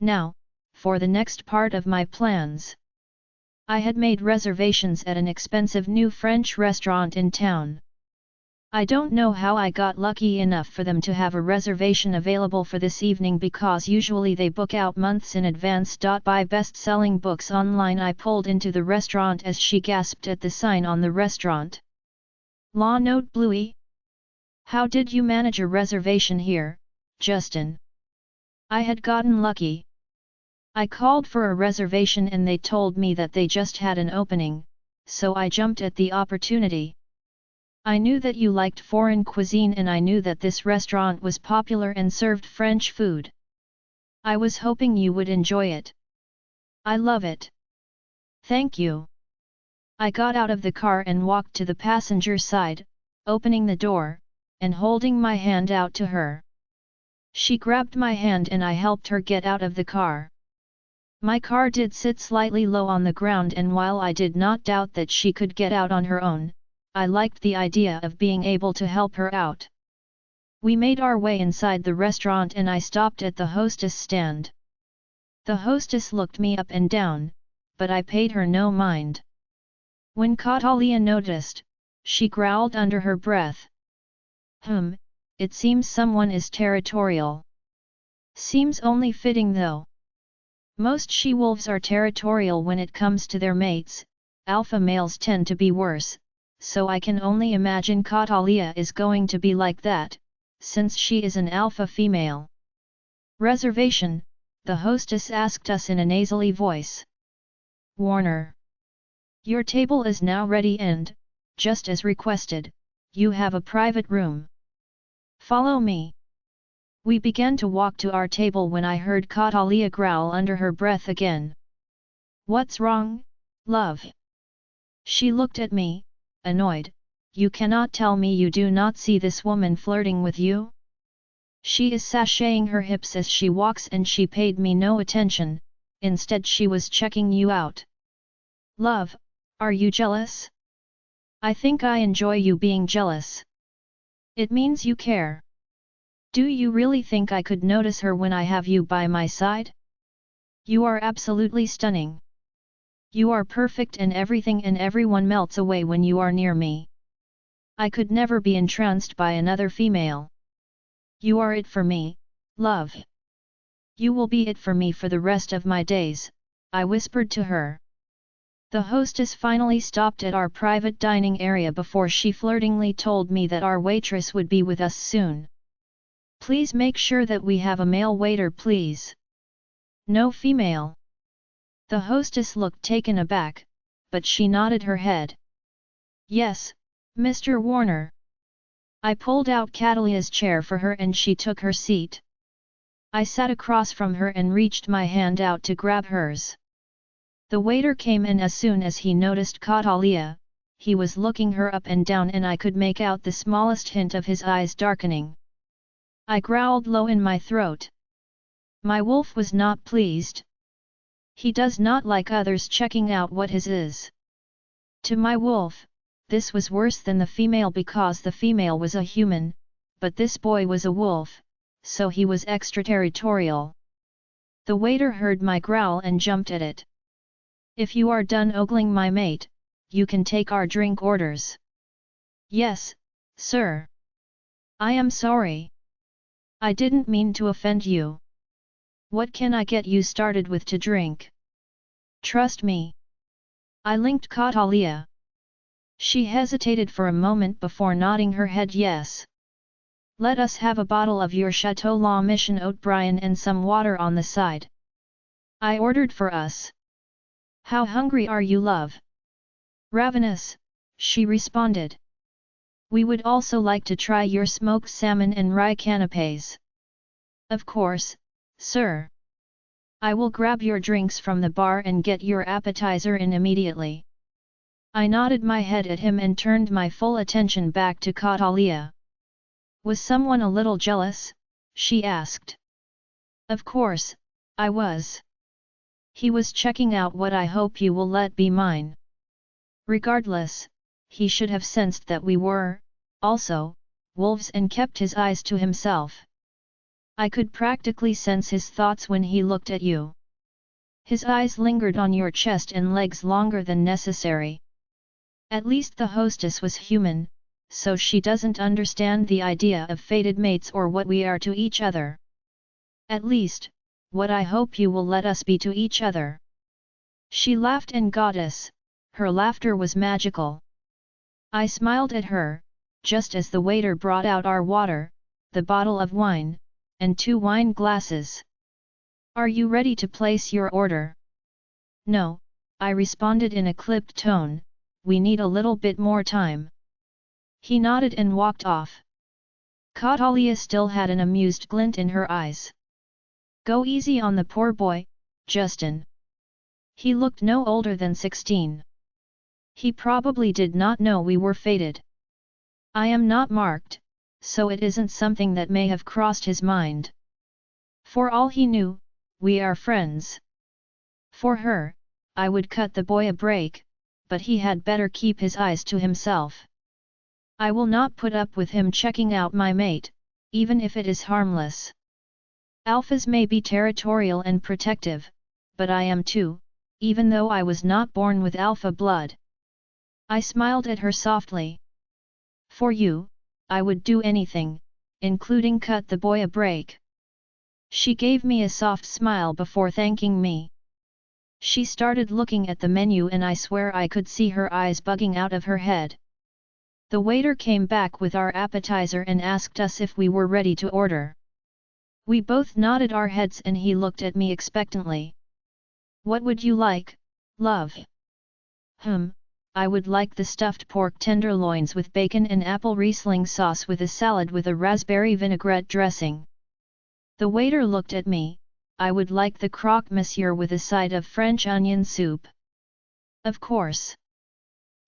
Now, for the next part of my plans. I had made reservations at an expensive new French restaurant in town. I don't know how I got lucky enough for them to have a reservation available for this evening because usually they book out months in advance. Buy best-selling books online. I pulled into the restaurant as she gasped at the sign on the restaurant. Law note Bluey? How did you manage a reservation here, Justin? I had gotten lucky. I called for a reservation and they told me that they just had an opening, so I jumped at the opportunity. I knew that you liked foreign cuisine and I knew that this restaurant was popular and served French food. I was hoping you would enjoy it. I love it. Thank you. I got out of the car and walked to the passenger side, opening the door, and holding my hand out to her. She grabbed my hand and I helped her get out of the car. My car did sit slightly low on the ground, and while I did not doubt that she could get out on her own, I liked the idea of being able to help her out. We made our way inside the restaurant and I stopped at the hostess stand. The hostess looked me up and down, but I paid her no mind. When Catalia noticed, she growled under her breath. It seems someone is territorial. Seems only fitting though. Most she-wolves are territorial when it comes to their mates, alpha males tend to be worse, so I can only imagine Catalia is going to be like that, since she is an alpha female. Reservation, the hostess asked us in a nasally voice. Warner. Your table is now ready and, just as requested, you have a private room. Follow me. We began to walk to our table when I heard Catalia growl under her breath again. What's wrong, love? She looked at me, annoyed. You cannot tell me you do not see this woman flirting with you? She is sashaying her hips as she walks and she paid me no attention, instead she was checking you out. Love, are you jealous? I think I enjoy you being jealous. It means you care. Do you really think I could notice her when I have you by my side? You are absolutely stunning. You are perfect and everything and everyone melts away when you are near me. I could never be entranced by another female. You are it for me, love. You will be it for me for the rest of my days, I whispered to her. The hostess finally stopped at our private dining area before she flirtingly told me that our waitress would be with us soon. Please make sure that we have a male waiter, please. No female. The hostess looked taken aback, but she nodded her head. Yes, Mr. Warner. I pulled out Catalia's chair for her and she took her seat. I sat across from her and reached my hand out to grab hers. The waiter came in as soon as he noticed Catalia. He was looking her up and down and I could make out the smallest hint of his eyes darkening. I growled low in my throat. My wolf was not pleased. He does not like others checking out what his is. To my wolf, this was worse than the female because the female was a human, but this boy was a wolf, so he was extraterritorial. The waiter heard my growl and jumped at it. If you are done ogling my mate, you can take our drink orders. Yes, sir. I am sorry. I didn't mean to offend you. What can I get you started with to drink? Trust me. I linked Catalia. She hesitated for a moment before nodding her head yes. Let us have a bottle of your Chateau La Mission Haute Brion and some water on the side. I ordered for us. How hungry are you, love? Ravenous, she responded. We would also like to try your smoked salmon and rye canapes. Of course, sir. I will grab your drinks from the bar and get your appetizer in immediately. I nodded my head at him and turned my full attention back to Catalia. Was someone a little jealous? She asked. Of course, I was. He was checking out what I hope you will let be mine. Regardless, he should have sensed that we were, also, wolves and kept his eyes to himself. I could practically sense his thoughts when he looked at you. His eyes lingered on your chest and legs longer than necessary. At least the hostess was human, so she doesn't understand the idea of fated mates or what we are to each other. At least, what I hope you will let us be to each other. She laughed and goddess, her laughter was magical. I smiled at her, just as the waiter brought out our water, the bottle of wine, and 2 wine glasses. Are you ready to place your order? No, I responded in a clipped tone, we need a little bit more time. He nodded and walked off. Catalia still had an amused glint in her eyes. Go easy on the poor boy, Justin. He looked no older than 16. He probably did not know we were fated. I am not marked, so it isn't something that may have crossed his mind. For all he knew, we are friends. For her, I would cut the boy a break, but he had better keep his eyes to himself. I will not put up with him checking out my mate, even if it is harmless. Alphas may be territorial and protective, but I am too, even though I was not born with alpha blood. I smiled at her softly. For you, I would do anything, including cut the boy a break. She gave me a soft smile before thanking me. She started looking at the menu and I swear I could see her eyes bugging out of her head. The waiter came back with our appetizer and asked us if we were ready to order. We both nodded our heads and he looked at me expectantly. What would you like, love? I would like the stuffed pork tenderloins with bacon and apple Riesling sauce with a salad with a raspberry vinaigrette dressing. The waiter looked at me. I would like the croque monsieur with a side of French onion soup. Of course.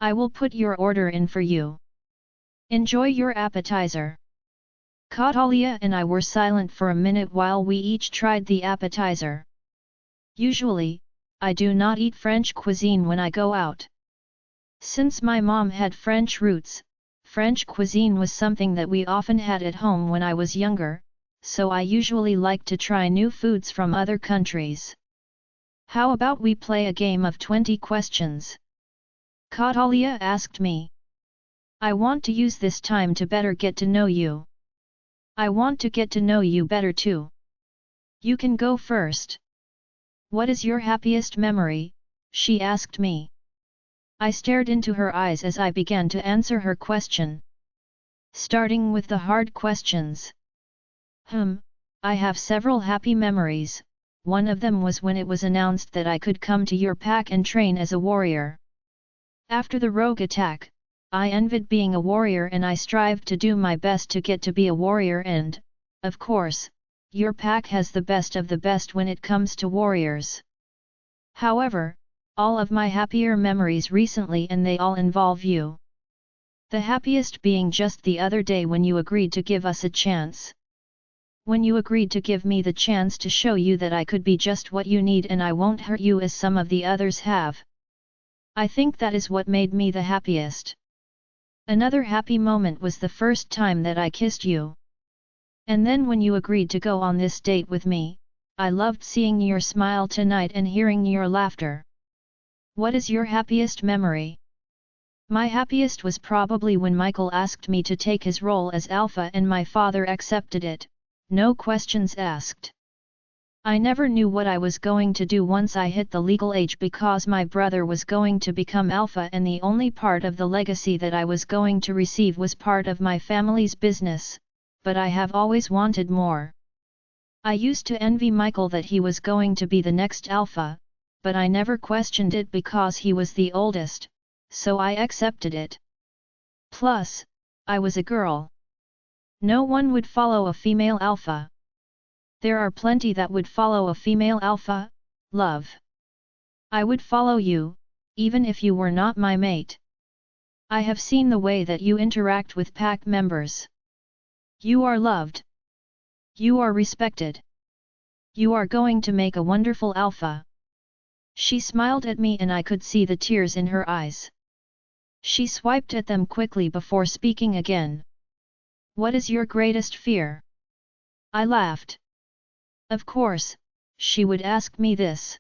I will put your order in for you. Enjoy your appetizer. Catalia and I were silent for a minute while we each tried the appetizer. Usually, I do not eat French cuisine when I go out. Since my mom had French roots, French cuisine was something that we often had at home when I was younger, so I usually like to try new foods from other countries. How about we play a game of 20 questions? Catalia asked me. I want to use this time to better get to know you. I want to get to know you better too. You can go first. What is your happiest memory? She asked me. I stared into her eyes as I began to answer her question. Starting with the hard questions. I have several happy memories. One of them was when it was announced that I could come to your pack and train as a warrior. After the rogue attack, I envied being a warrior and I strived to do my best to get to be a warrior and, of course, your pack has the best of the best when it comes to warriors. However, all of my happier memories recently and they all involve you. The happiest being just the other day when you agreed to give us a chance. When you agreed to give me the chance to show you that I could be just what you need and I won't hurt you as some of the others have. I think that is what made me the happiest. Another happy moment was the first time that I kissed you. And then when you agreed to go on this date with me, I loved seeing your smile tonight and hearing your laughter. What is your happiest memory? My happiest was probably when Michael asked me to take his role as Alpha and my father accepted it, no questions asked. I never knew what I was going to do once I hit the legal age because my brother was going to become Alpha and the only part of the legacy that I was going to receive was part of my family's business, but I have always wanted more. I used to envy Michael that he was going to be the next Alpha, but I never questioned it because he was the oldest, so I accepted it. Plus, I was a girl. No one would follow a female Alpha. There are plenty that would follow a female Alpha, love. I would follow you, even if you were not my mate. I have seen the way that you interact with pack members. You are loved. You are respected. You are going to make a wonderful Alpha. She smiled at me and I could see the tears in her eyes. She swiped at them quickly before speaking again. What is your greatest fear? I laughed. Of course, she would ask me this.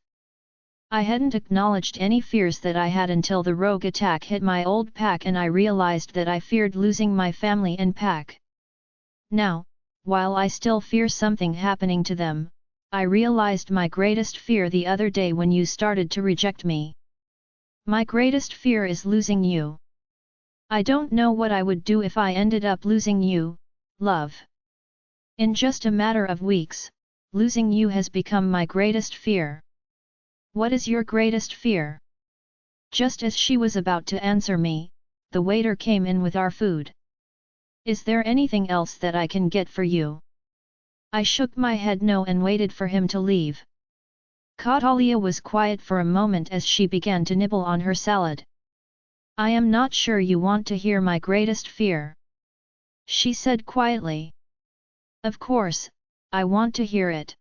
I hadn't acknowledged any fears that I had until the rogue attack hit my old pack and I realized that I feared losing my family and pack. Now, while I still fear something happening to them, I realized my greatest fear the other day when you started to reject me. My greatest fear is losing you. I don't know what I would do if I ended up losing you, love. In just a matter of weeks, losing you has become my greatest fear. What is your greatest fear? Just as she was about to answer me, the waiter came in with our food. Is there anything else that I can get for you? I shook my head no and waited for him to leave. Catalia was quiet for a moment as she began to nibble on her salad. I am not sure you want to hear my greatest fear, she said quietly. Of course, I want to hear it.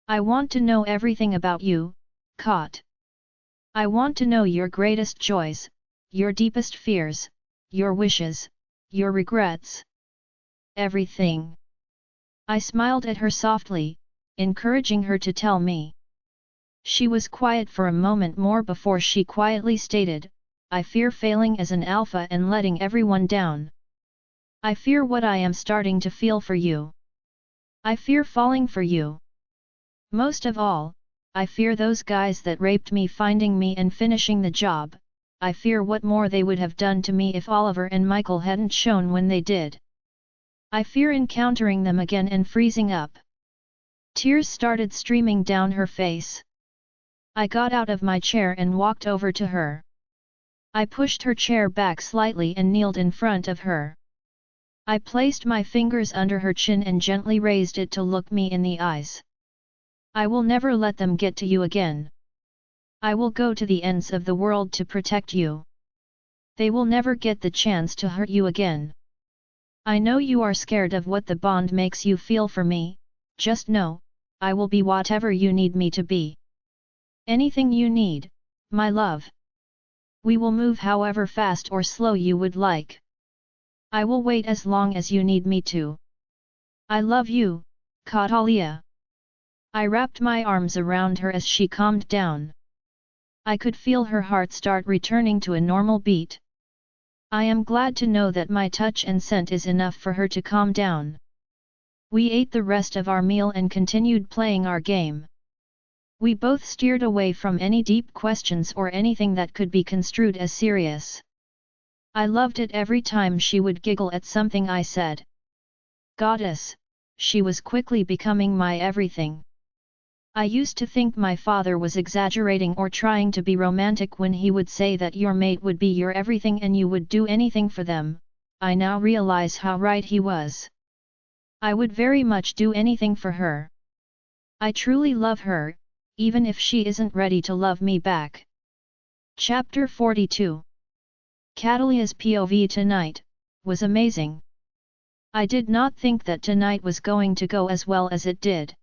I want to know everything about you, Kat. I want to know your greatest joys, your deepest fears, your wishes, your regrets. Everything. I smiled at her softly, encouraging her to tell me. She was quiet for a moment more before she quietly stated, I fear failing as an alpha and letting everyone down. I fear what I am starting to feel for you. I fear falling for you. Most of all, I fear those guys that raped me finding me and finishing the job. I fear what more they would have done to me if Oliver and Michael hadn't shown when they did. I fear encountering them again and freezing up. Tears started streaming down her face. I got out of my chair and walked over to her. I pushed her chair back slightly and kneeled in front of her. I placed my fingers under her chin and gently raised it to look me in the eyes. I will never let them get to you again. I will go to the ends of the world to protect you. They will never get the chance to hurt you again. I know you are scared of what the bond makes you feel for me, just know, I will be whatever you need me to be. Anything you need, my love. We will move however fast or slow you would like. I will wait as long as you need me to. I love you, Catalia. I wrapped my arms around her as she calmed down. I could feel her heart start returning to a normal beat. I am glad to know that my touch and scent is enough for her to calm down. We ate the rest of our meal and continued playing our game. We both steered away from any deep questions or anything that could be construed as serious. I loved it every time she would giggle at something I said. Goddess, she was quickly becoming my everything. I used to think my father was exaggerating or trying to be romantic when he would say that your mate would be your everything and you would do anything for them. I now realize how right he was. I would very much do anything for her. I truly love her, even if she isn't ready to love me back. Chapter 42. Catalia's POV tonight was amazing. I did not think that tonight was going to go as well as it did.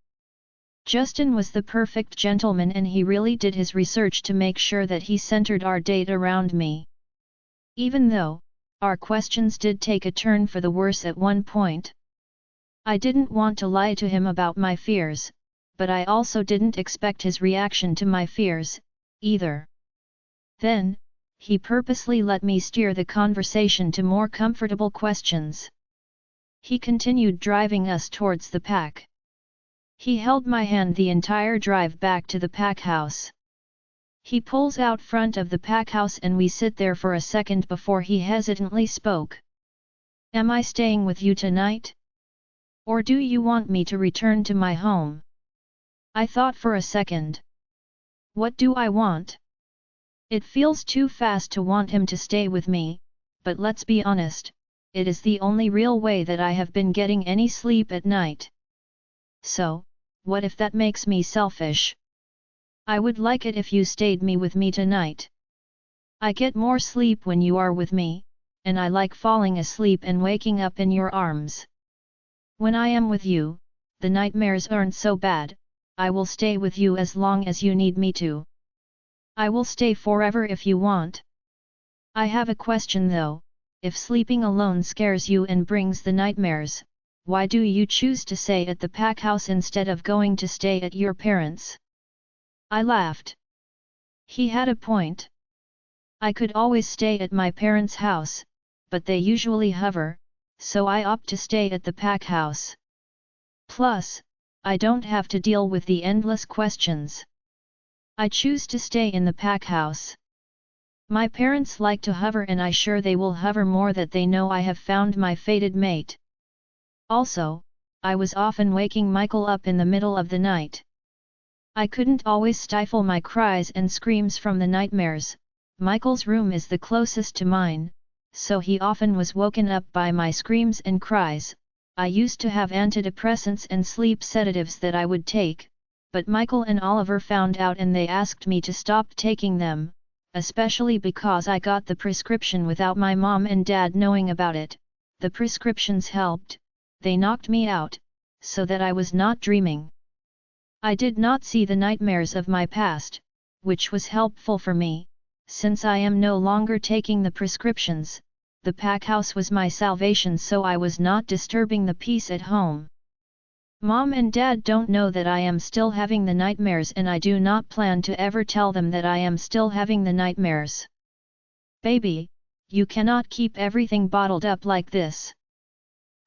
Justin was the perfect gentleman and he really did his research to make sure that he centered our date around me. Even though, our questions did take a turn for the worse at one point. I didn't want to lie to him about my fears, but I also didn't expect his reaction to my fears, either. Then, he purposely let me steer the conversation to more comfortable questions. He continued driving us towards the pack. He held my hand the entire drive back to the pack house. He pulls out front of the pack house and we sit there for a second before he hesitantly spoke. Am I staying with you tonight? Or do you want me to return to my home? I thought for a second. What do I want? It feels too fast to want him to stay with me, but let's be honest, it is the only real way that I have been getting any sleep at night. So, what if that makes me selfish? I would like it if you stayed with me tonight. I get more sleep when you are with me, and I like falling asleep and waking up in your arms. When I am with you, the nightmares aren't so bad. I will stay with you as long as you need me to. I will stay forever if you want. I have a question though, if sleeping alone scares you and brings the nightmares, why do you choose to stay at the pack house instead of going to stay at your parents'? I laughed. He had a point. I could always stay at my parents' house, but they usually hover, so I opt to stay at the pack house. Plus, I don't have to deal with the endless questions. I choose to stay in the pack house. My parents like to hover and I sure they will hover more that they know I have found my fated mate. Also, I was often waking Michael up in the middle of the night. I couldn't always stifle my cries and screams from the nightmares. Michael's room is the closest to mine, so he often was woken up by my screams and cries. I used to have antidepressants and sleep sedatives that I would take, but Michael and Oliver found out and they asked me to stop taking them, especially because I got the prescription without my mom and dad knowing about it. The prescriptions helped, they knocked me out, so that I was not dreaming. I did not see the nightmares of my past, which was helpful for me, since I am no longer taking the prescriptions. The pack house was my salvation, so I was not disturbing the peace at home. Mom and Dad don't know that I am still having the nightmares, and I do not plan to ever tell them that I am still having the nightmares. Baby, you cannot keep everything bottled up like this.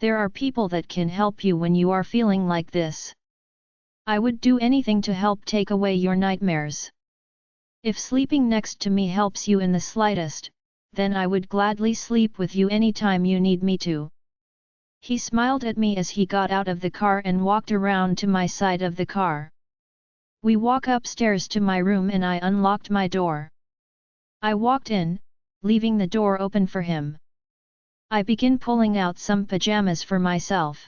There are people that can help you when you are feeling like this. I would do anything to help take away your nightmares. If sleeping next to me helps you in the slightest, then I would gladly sleep with you anytime you need me to. He smiled at me as he got out of the car and walked around to my side of the car. We walked upstairs to my room and I unlocked my door. I walked in, leaving the door open for him. I began pulling out some pajamas for myself.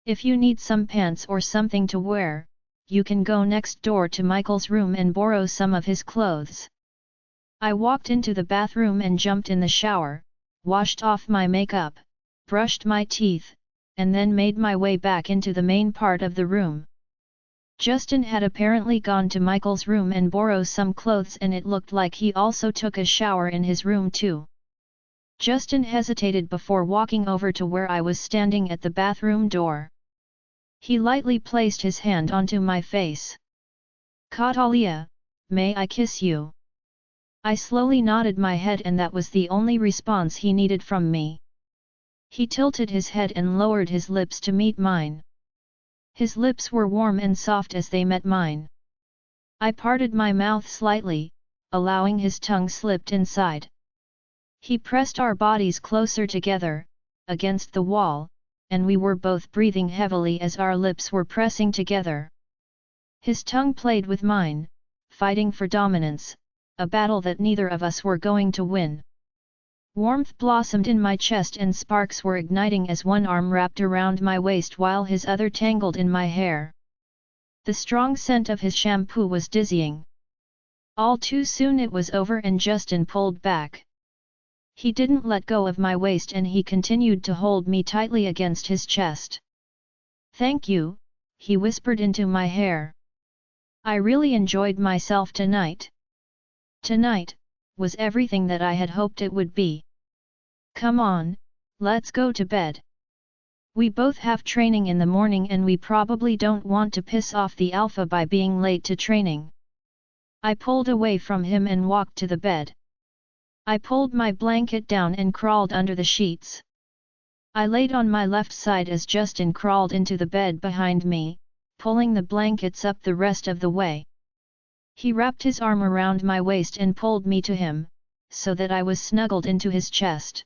If you need some pants or something to wear, you can go next door to Michael's room and borrow some of his clothes. I walked into the bathroom and jumped in the shower, washed off my makeup, brushed my teeth, and then made my way back into the main part of the room. Justin had apparently gone to Michael's room and borrowed some clothes, and it looked like he also took a shower in his room too. Justin hesitated before walking over to where I was standing at the bathroom door. He lightly placed his hand onto my face. "Katalia, may I kiss you?" I slowly nodded my head, and that was the only response he needed from me. He tilted his head and lowered his lips to meet mine. His lips were warm and soft as they met mine. I parted my mouth slightly, allowing his tongue slipped inside. He pressed our bodies closer together, against the wall, and we were both breathing heavily as our lips were pressing together. His tongue played with mine, fighting for dominance, a battle that neither of us were going to win. Warmth blossomed in my chest and sparks were igniting as one arm wrapped around my waist while his other tangled in my hair. The strong scent of his shampoo was dizzying. All too soon it was over and Justin pulled back. He didn't let go of my waist and he continued to hold me tightly against his chest. "Thank you," he whispered into my hair. "I really enjoyed myself tonight." Tonight was everything that I had hoped it would be. "Come on, let's go to bed. We both have training in the morning and we probably don't want to piss off the alpha by being late to training." I pulled away from him and walked to the bed. I pulled my blanket down and crawled under the sheets. I laid on my left side as Justin crawled into the bed behind me, pulling the blankets up the rest of the way. He wrapped his arm around my waist and pulled me to him, so that I was snuggled into his chest.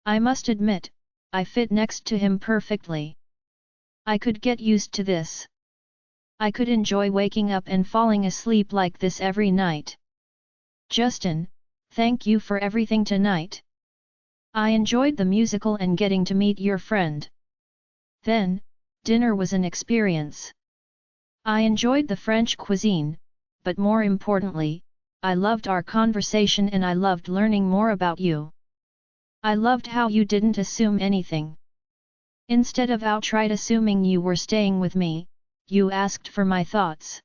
I must admit, I fit next to him perfectly. I could get used to this. I could enjoy waking up and falling asleep like this every night. "Justin, thank you for everything tonight. I enjoyed the musical and getting to meet your friend. Then, dinner was an experience. I enjoyed the French cuisine, but more importantly, I loved our conversation and I loved learning more about you. I loved how you didn't assume anything. Instead of outright assuming you were staying with me, you asked for my thoughts.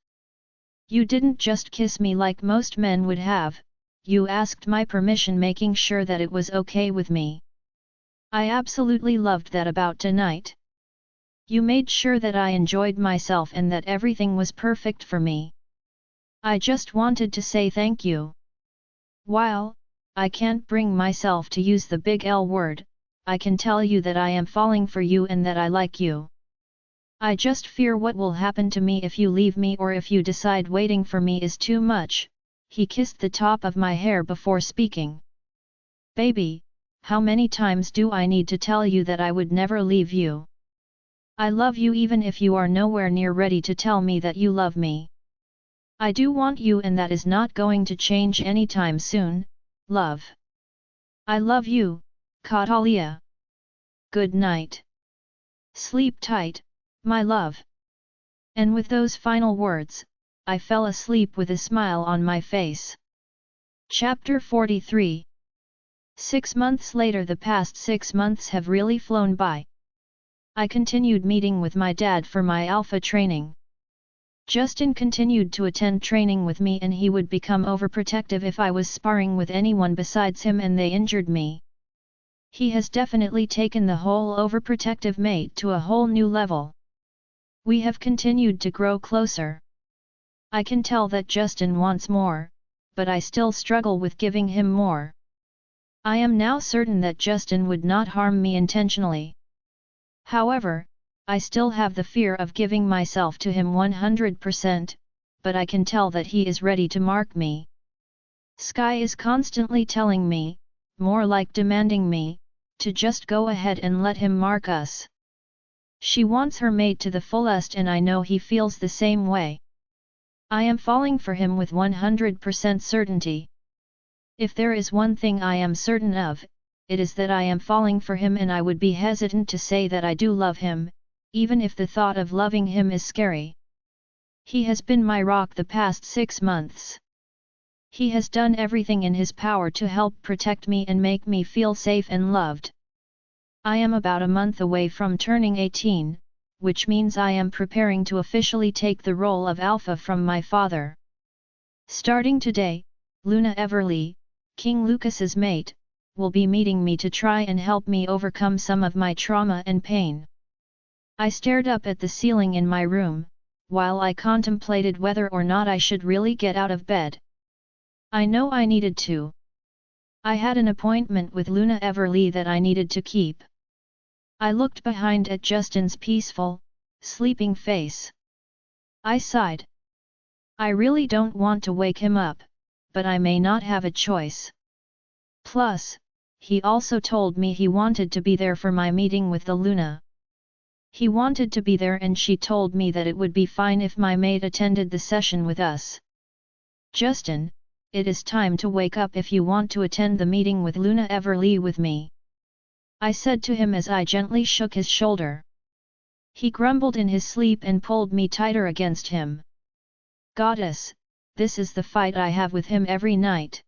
You didn't just kiss me like most men would have, you asked my permission, making sure that it was okay with me. I absolutely loved that about tonight. You made sure that I enjoyed myself and that everything was perfect for me. I just wanted to say thank you. While I can't bring myself to use the big L word, I can tell you that I am falling for you and that I like you. I just fear what will happen to me if you leave me or if you decide waiting for me is too much." He kissed the top of my hair before speaking. "Baby, how many times do I need to tell you that I would never leave you? I love you even if you are nowhere near ready to tell me that you love me. I do want you and that is not going to change anytime soon, love. I love you, Catalia. Good night. Sleep tight, my love. And with those final words, I fell asleep with a smile on my face. Chapter 43. 6 months later. The past 6 months have really flown by. I continued meeting with my dad for my alpha training. Justin continued to attend training with me and he would become overprotective if I was sparring with anyone besides him and they injured me. He has definitely taken the whole overprotective mate to a whole new level. We have continued to grow closer. I can tell that Justin wants more, but I still struggle with giving him more. I am now certain that Justin would not harm me intentionally. However, I still have the fear of giving myself to him 100%, but I can tell that he is ready to mark me. Sky is constantly telling me, more like demanding me, to just go ahead and let him mark us. She wants her mate to the fullest and I know he feels the same way. I am falling for him with 100% certainty. If there is one thing I am certain of, it is that I am falling for him and I would be hesitant to say that I do love him, even if the thought of loving him is scary. He has been my rock the past 6 months. He has done everything in his power to help protect me and make me feel safe and loved. I am about a month away from turning 18, which means I am preparing to officially take the role of alpha from my father. Starting today, Luna Everly, King Lucas's mate, will be meeting me to try and help me overcome some of my trauma and pain. I stared up at the ceiling in my room, while I contemplated whether or not I should really get out of bed. I know I needed to. I had an appointment with Luna Everly that I needed to keep. I looked behind at Justin's peaceful, sleeping face. I sighed. I really don't want to wake him up, but I may not have a choice. Plus, he also told me he wanted to be there for my meeting with the Luna. He wanted to be there and she told me that it would be fine if my mate attended the session with us. Justin, it is time to wake up if you want to attend the meeting with Luna Everly with me. I said to him as I gently shook his shoulder. He grumbled in his sleep and pulled me tighter against him. Goddess, this is the fight I have with him every night.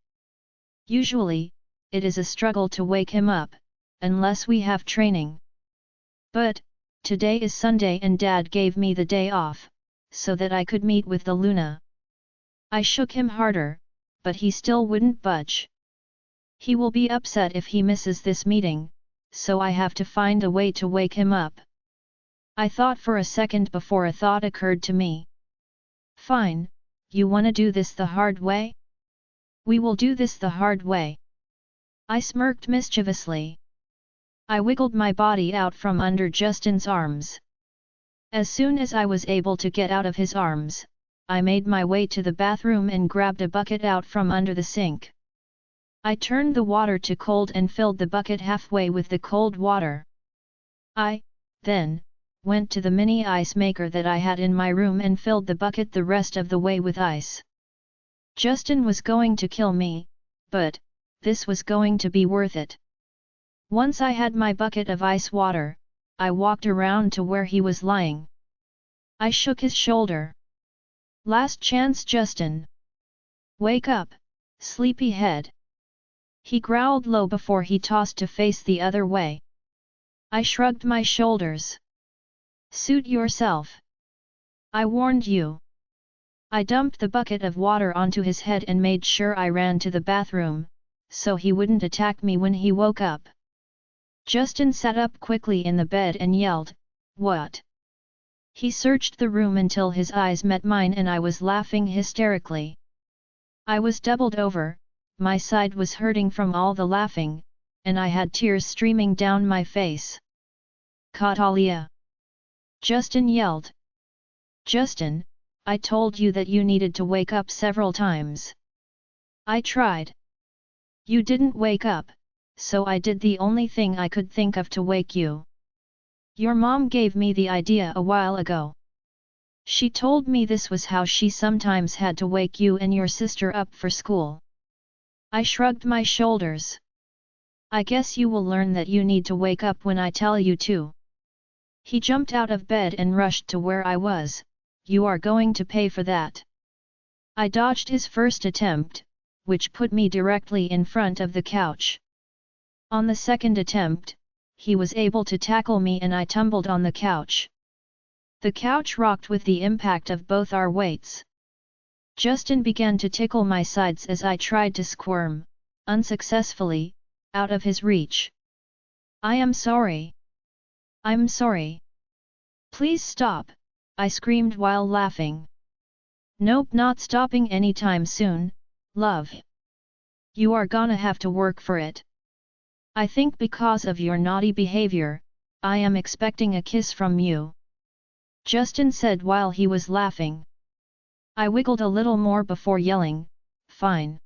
Usually, it is a struggle to wake him up, unless we have training. But, today is Sunday and Dad gave me the day off, so that I could meet with the Luna. I shook him harder, but he still wouldn't budge. He will be upset if he misses this meeting, so I have to find a way to wake him up. I thought for a second before a thought occurred to me. Fine, you wanna do this the hard way? We will do this the hard way. I smirked mischievously. I wiggled my body out from under Justin's arms. As soon as I was able to get out of his arms, I made my way to the bathroom and grabbed a bucket out from under the sink. I turned the water to cold and filled the bucket halfway with the cold water. I, then, went to the mini ice maker that I had in my room and filled the bucket the rest of the way with ice. Justin was going to kill me, but this was going to be worth it. Once I had my bucket of ice water, I walked around to where he was lying. I shook his shoulder. Last chance, Justin. Wake up, sleepyhead. He growled low before he tossed to face the other way. I shrugged my shoulders. Suit yourself. I warned you. I dumped the bucket of water onto his head and made sure I ran to the bathroom, so he wouldn't attack me when he woke up. Justin sat up quickly in the bed and yelled, "What?" He searched the room until his eyes met mine and I was laughing hysterically. I was doubled over, my side was hurting from all the laughing, and I had tears streaming down my face. Catalia! Justin yelled. Justin, I told you that you needed to wake up several times. I tried. You didn't wake up, so I did the only thing I could think of to wake you. Your mom gave me the idea a while ago. She told me this was how she sometimes had to wake you and your sister up for school. I shrugged my shoulders. I guess you will learn that you need to wake up when I tell you to. He jumped out of bed and rushed to where I was. You are going to pay for that. I dodged his first attempt, which put me directly in front of the couch. On the second attempt, he was able to tackle me and I tumbled on the couch. The couch rocked with the impact of both our weights. Justin began to tickle my sides as I tried to squirm, unsuccessfully, out of his reach. I am sorry. I'm sorry. Please stop, I screamed while laughing. Nope, not stopping anytime soon, love. You are gonna have to work for it. I think because of your naughty behavior, I am expecting a kiss from you. Justin said while he was laughing. I wiggled a little more before yelling, fine.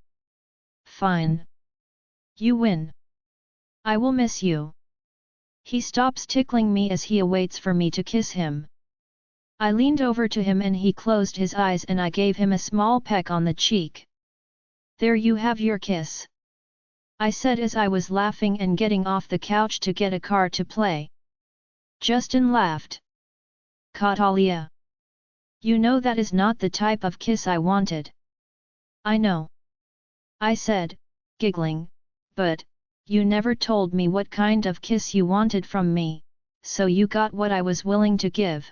Fine. You win. I will miss you. He stops tickling me as he awaits for me to kiss him. I leaned over to him and he closed his eyes and I gave him a small peck on the cheek. There you have your kiss. I said as I was laughing and getting off the couch to get a card to play. Justin laughed. Katalia. You know that is not the type of kiss I wanted. I know. I said, giggling, but, you never told me what kind of kiss you wanted from me, so you got what I was willing to give.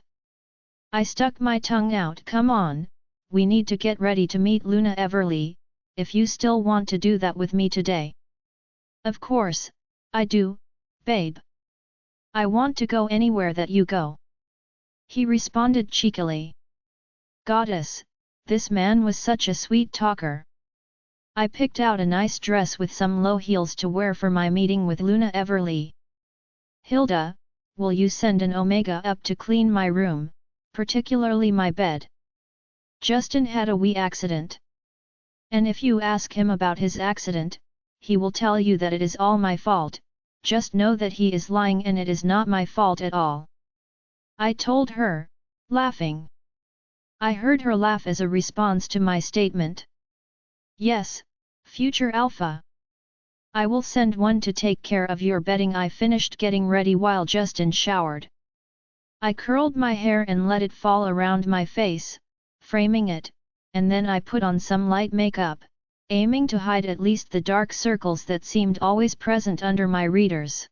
I stuck my tongue out. Come on, we need to get ready to meet Luna Everly, if you still want to do that with me today. Of course, I do, babe. I want to go anywhere that you go. He responded cheekily. Goddess, this man was such a sweet talker. I picked out a nice dress with some low heels to wear for my meeting with Luna Everly. Hilda, will you send an Omega up to clean my room, particularly my bed? Justin had a wee accident. And if you ask him about his accident, he will tell you that it is all my fault. Just know that he is lying and it is not my fault at all. I told her, laughing. I heard her laugh as a response to my statement. Yes, future alpha. I will send one to take care of your bedding. I finished getting ready while Justin showered. I curled my hair and let it fall around my face, framing it, and then I put on some light makeup, aiming to hide at least the dark circles that seemed always present under my readers.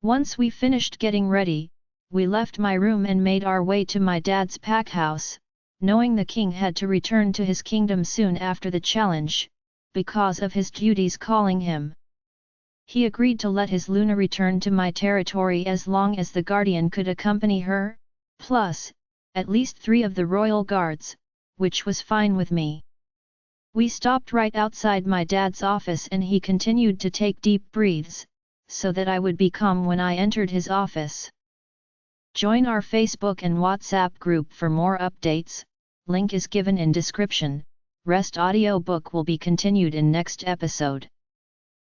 Once we finished getting ready, we left my room and made our way to my dad's pack house, knowing the king had to return to his kingdom soon after the challenge, because of his duties calling him. He agreed to let his Luna return to my territory as long as the guardian could accompany her, plus, at least 3 of the royal guards, which was fine with me. We stopped right outside my dad's office and he continued to take deep breaths, so that I would be calm when I entered his office. Join our Facebook and WhatsApp group for more updates, link is given in description. Rest audiobook will be continued in next episode.